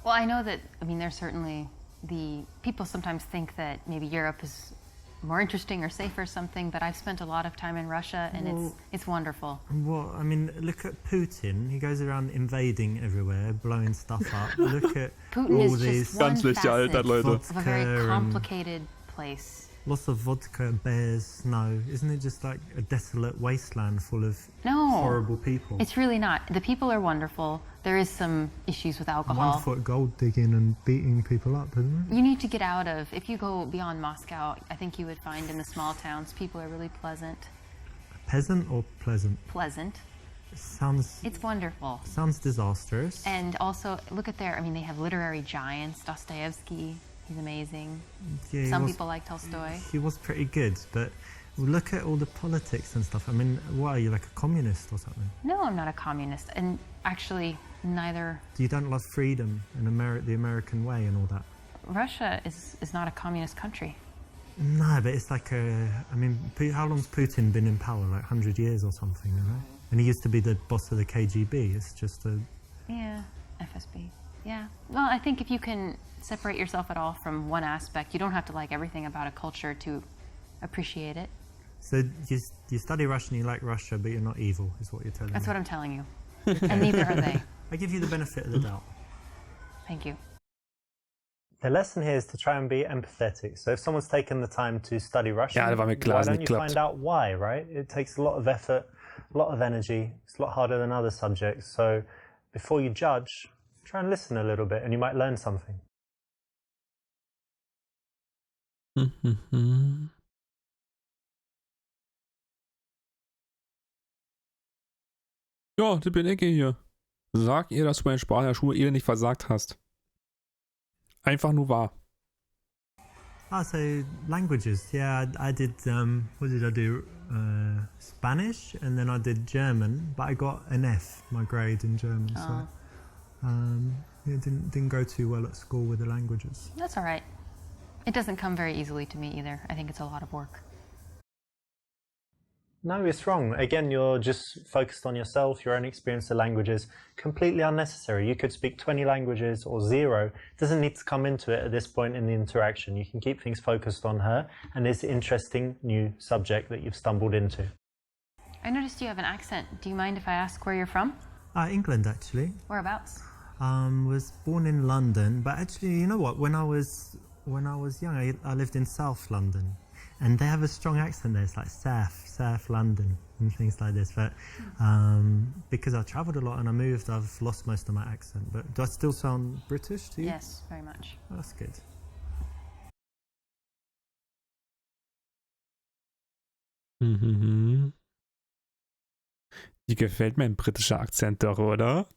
Well, I know that, I mean, there's certainly the people sometimes think that maybe Europe is more interesting or safe or something, but I've spent a lot of time in Russia and it's wonderful. Well, I mean, look at Putin. He goes around invading everywhere, blowing stuff up. Look at Putin all is these just one schlecht facet gealtert, Leute. of a very complicated place. Lots of vodka, bears, snow. Isn't it just like a desolate wasteland full of No, horrible people? it's really not. The people are wonderful. There is some issues with alcohol. Wonderful at gold digging and beating people up, isn't it? You need to get out of, if you go beyond Moscow, I think you would find in the small towns, people are really pleasant. Peasant or pleasant? Pleasant. Sounds It's wonderful. disastrous. And also, look at their, I mean, they have literary giants. Dostoevsky, he's amazing. Yeah, Some people like Tolstoy. he was pretty good, but look at all the politics and stuff. I mean, what are you, like a communist or something? No, I'm not a communist. And actually, neither. You don't love freedom and the American way and all that? Russia is not a communist country. No, but it's like I mean, how long's Putin been in power? Like 100 years or something, you know? And he used to be the boss of the KGB. It's just a... Yeah, FSB. Yeah. Well, I think if you can separate yourself at all from one aspect, you don't have to like everything about a culture to appreciate it. So you study Russian, you like Russia, but you're not evil, is what you're telling That's me. what I'm telling you. And neither are they. I give you the benefit of the doubt. Thank you. The lesson here is to try and be empathetic. So if someone's taken the time to study Russian, Ja, das war mir klar, why dass don't nicht you klappt. find out why, right? It takes a lot of effort, a lot of energy. It's a lot harder than other subjects. So before you judge, try and listen a little bit and you might learn something. Ja, das bin ich hier. Sag ihr, dass du bei den Sprachen der Schule nicht versagt hast. Einfach nur wahr. So languages. Yeah, I did, what did I do? Spanish, and then I did German, but I got an F, my grade in German. So yeah, didn't go too well at school with the languages. That's all right. It doesn't come very easily to me either. I think it's a lot of work. No, it's wrong. Again, you're just focused on yourself, your own experience of languages. Completely unnecessary. You could speak 20 languages or 0. It doesn't need to come into it at this point in the interaction. You can keep things focused on her and this interesting new subject that you've stumbled into. I noticed you have an accent. Do you mind if I ask where you're from? England, actually. Whereabouts? Was born in London, but actually, you know what? When I was young, I lived in South London. And they have a strong accent there. It's like South London and things like this. But because I travelled a lot and I moved, I've lost most of my accent. But do I still sound British to you? Yes, very much. Oh, that's good. Die gefällt mein britischer Akzent doch, oder?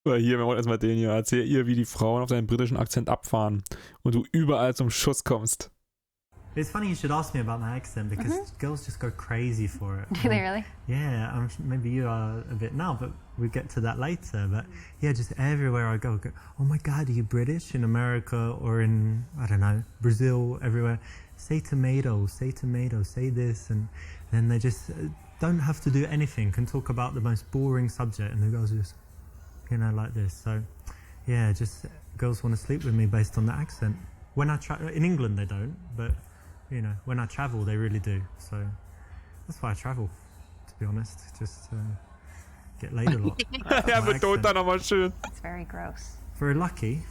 Hier, wir wollen erstmal den hier. Erzähl ihr, wie die Frauen auf deinen britischen Akzent abfahren und du überall zum Schuss kommst. It's funny you should ask me about my accent because girls just go crazy for it. Do they really? Yeah, maybe you are a bit now, but we'll get to that later. But yeah, just everywhere I go, oh my God, are you British? In America or in, I don't know, Brazil, everywhere. Say tomato, say this. And then they just don't have to do anything, can talk about the most boring subject and the girls just, you know, like this. So yeah, just girls want to sleep with me based on the accent. When I in England they don't, but you know, when I travel they really do. So that's why I travel, to be honest. Just get laid a lot. Ja, betont da nochmal schön. It's very gross. Very lucky.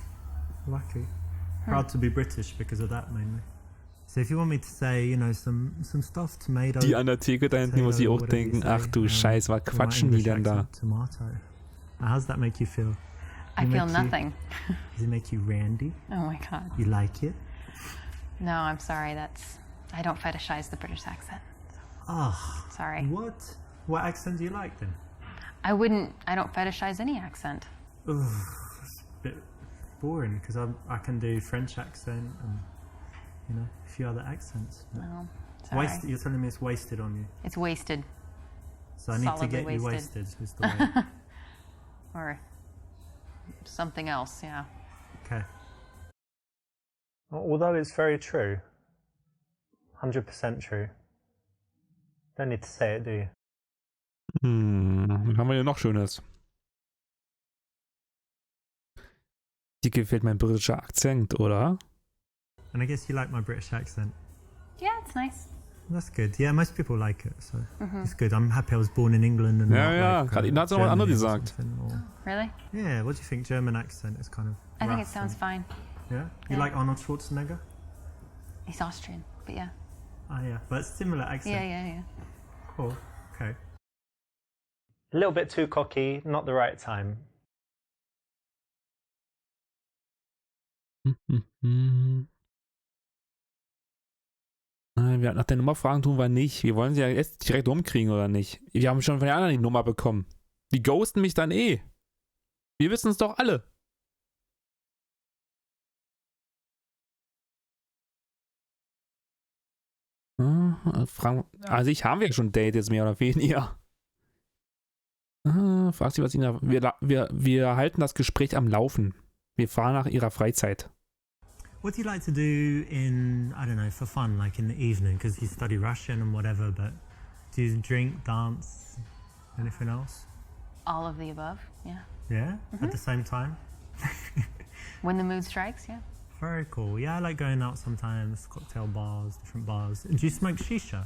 Proud to be British because of that mainly. So if you want me to say, you know, some stuff, tomato. Die an der Theke da hinten muss ich auch denken, ach du Scheiß, was quatschen die denn da? Tomato. How does that make you feel? I feel nothing. Does it make you randy? Oh my God. You like it? No, I'm sorry. I don't fetishize the British accent. Oh. Sorry. What? What accent do you like then? I don't fetishize any accent. Ugh, it's a bit boring because I can do French accent and, you know, a few other accents. No, sorry. You're telling me it's wasted on you. It's wasted. So I need to Solidly get you wasted. wasted is the way. Or something else, yeah. Okay. Although it's very true. 100% true. Don't need to say it, do you? Was haben wir hier noch Schönes? Dir gefällt mein britischer Akzent, oder? And I guess you like my British accent. Yeah, it's nice. That's good. Yeah, most people like it, so it's good. I'm happy I was born in England and Ja, not gerade eben hat es noch was anderes gesagt. Really? Yeah, what do you think? German accent is kind of I think it rough sounds fine. Yeah? You Yeah. like Arnold Schwarzenegger? He's Austrian, but yeah. Oh yeah, but similar accent. Yeah. Cool. Okay. A little bit too cocky, not the right time. Nach der Nummer fragen tun wir nicht. Wir wollen sie ja jetzt direkt rumkriegen, oder nicht? Wir haben schon von den anderen die Nummer bekommen. Die ghosten mich dann eh. Wir wissen es doch alle. Also haben wir schon ein Date jetzt mehr oder weniger. Fragt sie, was ihnen... Wir halten das Gespräch am Laufen. Wir fahren nach ihrer Freizeit. What do you like to do in, I don't know, for fun, like in the evening? Because you study Russian and whatever, but do you drink, dance, anything else? All of the above, yeah. Yeah? At the same time? When the mood strikes, yeah. Very cool. Yeah, I like going out sometimes, cocktail bars, different bars. Do you smoke shisha?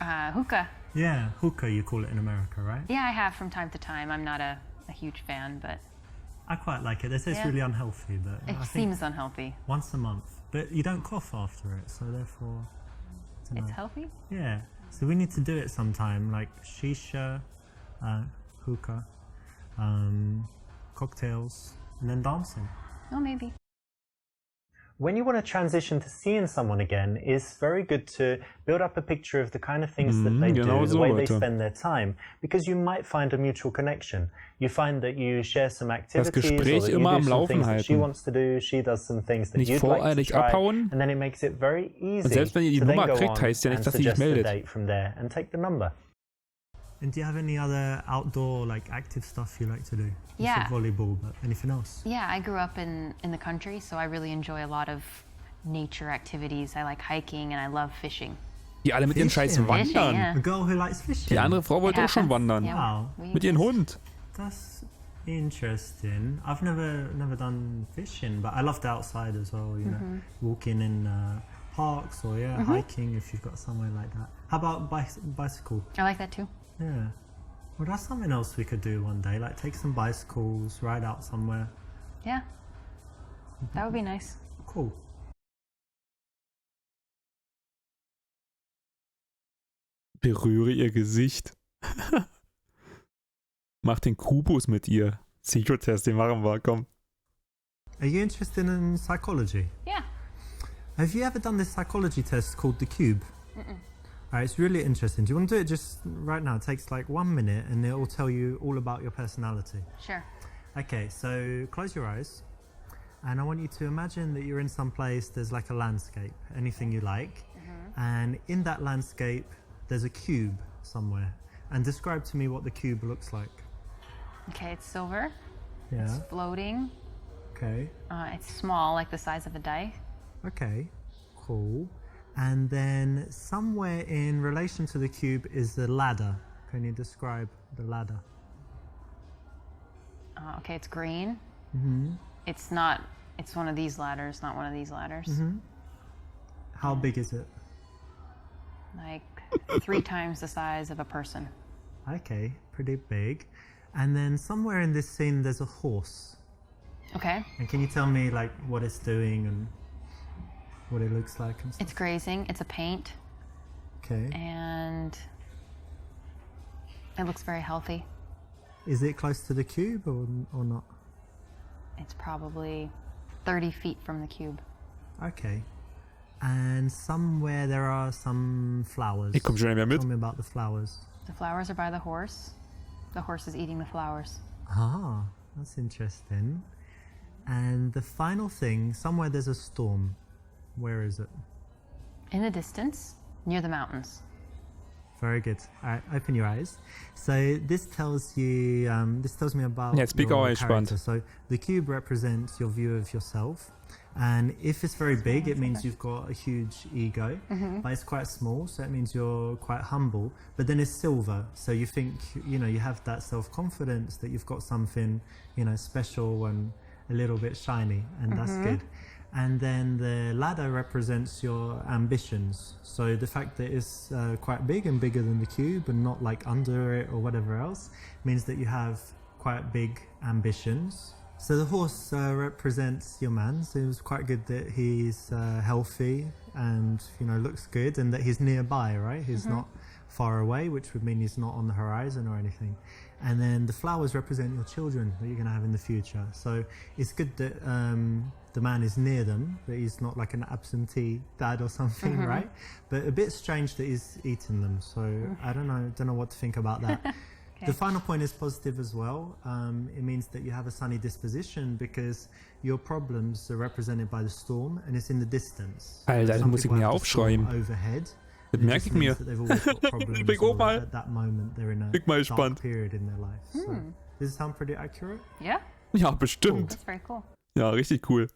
Hookah. Yeah, hookah you call it in America, right? Yeah, I have from time to time. I'm not a huge fan, but I quite like it. They say it's Yeah. really unhealthy, but it I think seems unhealthy. once a month. But you don't cough after it, so therefore... I don't It's know. healthy? Yeah, so we need to do it sometime, like shisha, hookah, cocktails, and then dancing. Oh, maybe. When you want to transition to seeing someone again, it's very good to build up a picture of the kind of things that they do, genau the so, way they Leute. spend their time, because you might find a mutual connection. You find that you share some activities, or Gespräch that you immer do am some Laufen things that she halten. wants to do, she does some things that Nicht you'd like to voreilig try, abhauen. and then it makes it very easy Und selbst wenn ihr die to then Nummer go kriegt, on heißt ja nicht, and dass sie sich suggest a meldet. date from there and take the number. And do you have any other outdoor, like, active stuff you like to do? You Yeah. said volleyball, but anything else? Yeah, I grew up in the country, so I really enjoy a lot of nature activities. I like hiking and I love fishing. Die alle mit ihren scheiß Fishing. Wandern. yeah. A girl who likes fishing. Die andere Frau wollte It auch schon happens. wandern. Yeah, Wow. we Mit ihrem just- Hund. That's interesting. I've never done fishing, but I love the outside as well. You know, walking in parks or hiking if you've got somewhere like that. How about bicycle? I like that too. Yeah. Well, that's something else we could do one day. Like take some bicycles, ride out somewhere. Yeah. That would be nice. Cool. Berühre ihr Gesicht. Mach den Kubus mit ihr. Psychotest, den machen wir, komm. Are you interested in psychology? Yeah. Have you ever done this psychology test called the Cube? Alright, it's really interesting. Do you want to do it just right now? It takes like 1 minute and it will tell you all about your personality. Sure. Okay, so close your eyes and I want you to imagine that you're in some place, there's like a landscape, anything you like, and in that landscape there's a cube somewhere, and describe to me what the cube looks like. Okay, it's silver. Yeah, It's floating. okay, It's small, like the size of a die. okay, cool. And then somewhere in relation to the cube is the ladder. Can you describe the ladder? Okay, it's green. Mm-hmm. It's one of these ladders, not one of these ladders. How big is it? Like 3 times the size of a person. Okay, pretty big. And then somewhere in this scene there's a horse. Okay. And can you tell me like what it's doing and what it looks like and stuff? It's grazing. It's a paint. Okay. And it looks very healthy. Is it close to the cube or not? It's probably 30 feet from the cube. Okay. And somewhere there are some flowers. Ich komm schon nicht mehr mit. Tell me about the flowers. The flowers are by the horse. The horse is eating the flowers. Ah, that's interesting. And the final thing, somewhere there's a storm. Where is it? In the distance, near the mountains. Very good. All right, open your eyes. So this tells you, this tells me about Jetzt bin ich auch your gespannt. character. So the cube represents your view of yourself. And if it's very big, it means you've got a huge ego. But it's quite small, so it means you're quite humble. But then it's silver, so you think, you know, you have that self-confidence that you've got something, you know, special and a little bit shiny, and that's good. And then the ladder represents your ambitions. So the fact that it's quite big and bigger than the cube and not like under it or whatever else means that you have quite big ambitions. So the horse represents your man. So it was quite good that he's healthy and, you know, looks good, and that he's nearby, right? He's not far away, which would mean he's not on the horizon or anything. And then the flowers represent your children that you're going to have in the future. So it's good that the man is near them, that he's not like an absentee dad or something, right? But a bit strange that he's eating them. So I don't know what to think about that. The final point is positive as well. It means that you have a sunny disposition because your problems are represented by the storm, and it's in the distance. Alter, das Some muss ich people mir have the storm aufschreiben. overhead. Das It merke just ich means mir. that they've always got problems Ich bin auch or mal. at that moment they're in a Bin mal dark gespannt. period in their life. So, does it sound pretty accurate? Yeah, Ja, bestimmt. that's very cool. Ja, richtig cool.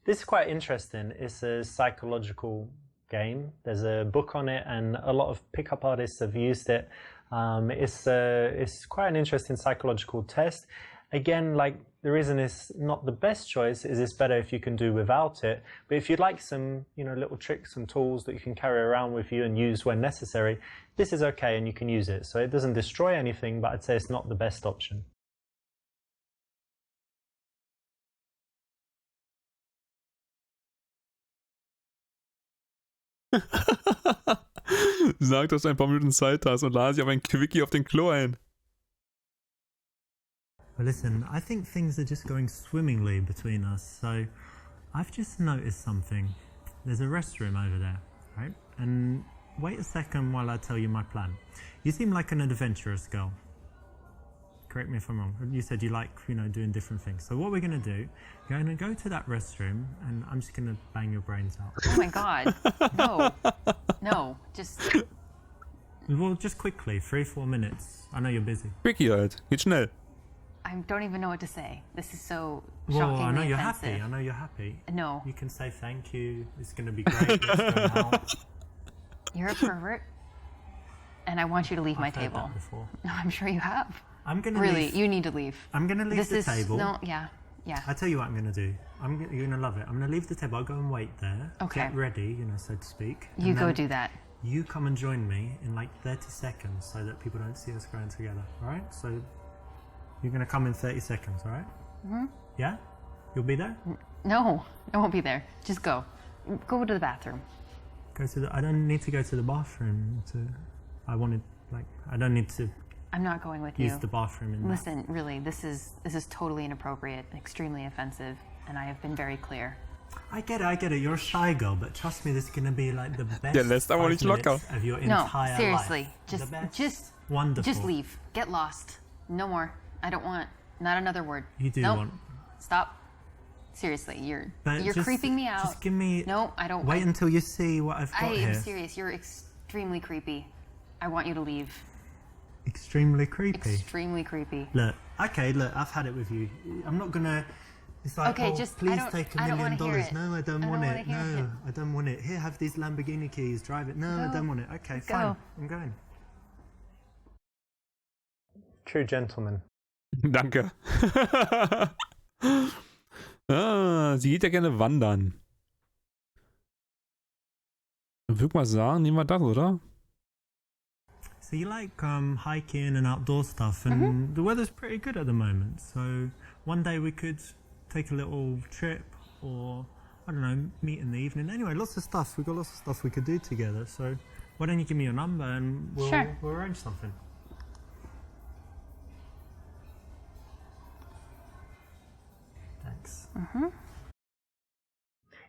This is quite interesting. It's a psychological game. There's a book on it, and a lot of pickup artists have used it. It's quite an interesting psychological test. Again, like, the reason it's not the best choice is it's better if you can do without it. But if you'd like some, you know, little tricks and tools that you can carry around with you and use when necessary, this is okay and you can use it. So it doesn't destroy anything, but I'd say it's not the best option. Sag, dass du ein paar Minuten Zeit hast und lade dich auf ein Quickie auf den Klo ein. Well, listen, I think things are just going swimmingly between us. So I've just noticed something. There's a restroom over there, right? And wait a second while I tell you my plan. You seem like an adventurous girl. Correct me if I'm wrong. You said you like, you know, doing different things. So what we're going to do, you're going to go to that restroom and I'm just going to bang your brains out. Oh my God. No, just, Well, just quickly, 3-4 minutes. I know you're busy. Quickie halt. Geht schnell. I don't even know what to say. This is so Well, shockingly I know you're offensive. happy. I know you're happy. No, You can say thank you. It's going to be great. Let's go now. you're a pervert, and I want you to leave my I've heard table. that before. No, I'm sure you have. I'm going to Really, leave. you need to leave. I'm going to leave This the is table. no, yeah. I tell you what I'm going to do. You're going to love it. I'm going to leave the table. I'll go and wait there. Okay. Get ready, you know, so to speak. You and go then do that. You come and join me in like 30 seconds so that people don't see us going together. All right? So you're going to come in 30 seconds, all right? Mm-hmm. Yeah? You'll be there? No, I won't be there. Just go. Go to the bathroom. Go to the... I don't need to go to the bathroom to... I don't need to I'm not going with you. use the bathroom in that. Listen, really, this is totally inappropriate, extremely offensive, and I have been very clear. I get it. You're a shy girl, but trust me, this is going to be like the best Der lässt aber 5 nicht locker. minutes of your No, entire seriously, life. The best. just Wonderful. Just leave. Get lost. No more. I don't want. Not another word. You do Nope. want... Stop. Seriously, you're But just- creeping me out. Just give me... No, I don't. Wait until you see what I've got I here. am serious. You're extremely creepy. I want you to leave. Extremely creepy. Extremely creepy. Look, I've had it with you. I'm not gonna... It's like, Okay, oh, just- please I don't- take I $1 don't million. wanna hear it. No, I don't I don't want wanna it. hear No, it. I don't want it. Here, have these Lamborghini keys. Drive it. No, I Go. don't want it. Okay, Go. fine. I'm going. True gentleman. Danke. Sie geht ja gerne wandern. Dann würde ich mal sagen, nehmen wir das, oder? So you like hiking and outdoor stuff, and the weather's pretty good at the moment. So one day we could take a little trip, or I don't know, meet in the evening. Anyway, lots of stuff. We've got lots of stuff we could do together. So why don't you give me your number and we'll arrange something. Thanks.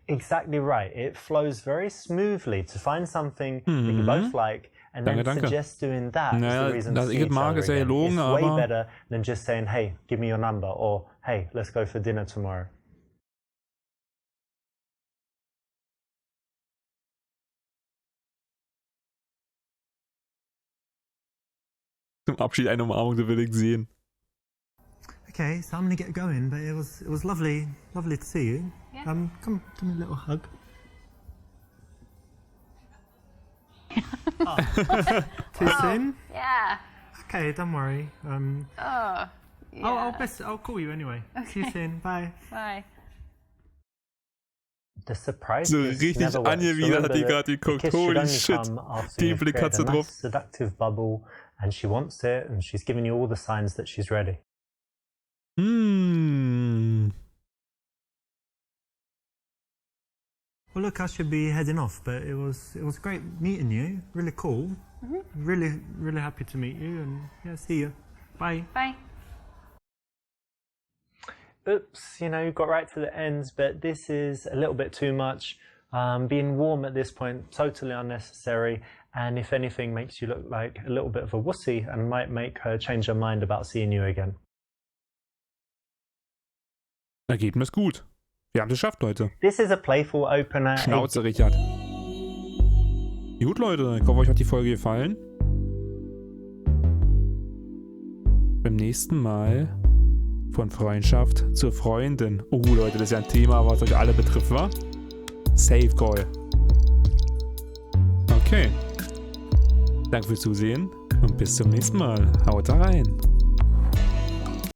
Exactly right. It flows very smoothly to find something that you both like and then Danke. suggest doing that. Naja, is the reason dass to ich see es each mag, other ist ja again. gelogen, It's way aber- better than just saying, hey, give me your number, or hey, let's go for dinner tomorrow. Zum Abschied eine Umarmung so will ich sehen. Okay, so I'm gonna get going, but it was lovely to see you. Yeah. Come, give me a little hug. Too soon? Yeah. Okay, don't worry. Yeah. I'll call you anyway. See you soon. Bye. Bye. The surprise So kiss richtig never works. angewidert hat die Remember gerade that the geguckt. kiss should Holy only shit. come after Die you've created Implikatze a drauf. nice seductive bubble and she wants it and she's giving you all the signs that she's ready. Well, look, I should be heading off, but it was great meeting you. Really cool. Really happy to meet you, and yeah, see you. Bye. Bye. Oops, you got right to the end, but this is a little bit too much. Being warm at this point, totally unnecessary, and if anything, makes you look like a little bit of a wussy and might make her change her mind about seeing you again. Ergebnis gut. Wir haben es geschafft, Leute. This is a playful opener. Schnauze, Richard. Gut, Leute. Ich hoffe, euch hat die Folge gefallen. Beim nächsten Mal von Freundschaft zur Freundin. Oh, Leute, das ist ja ein Thema, was euch alle betrifft, wa? Safe Call. Okay. Danke fürs Zusehen und bis zum nächsten Mal. Haut da rein.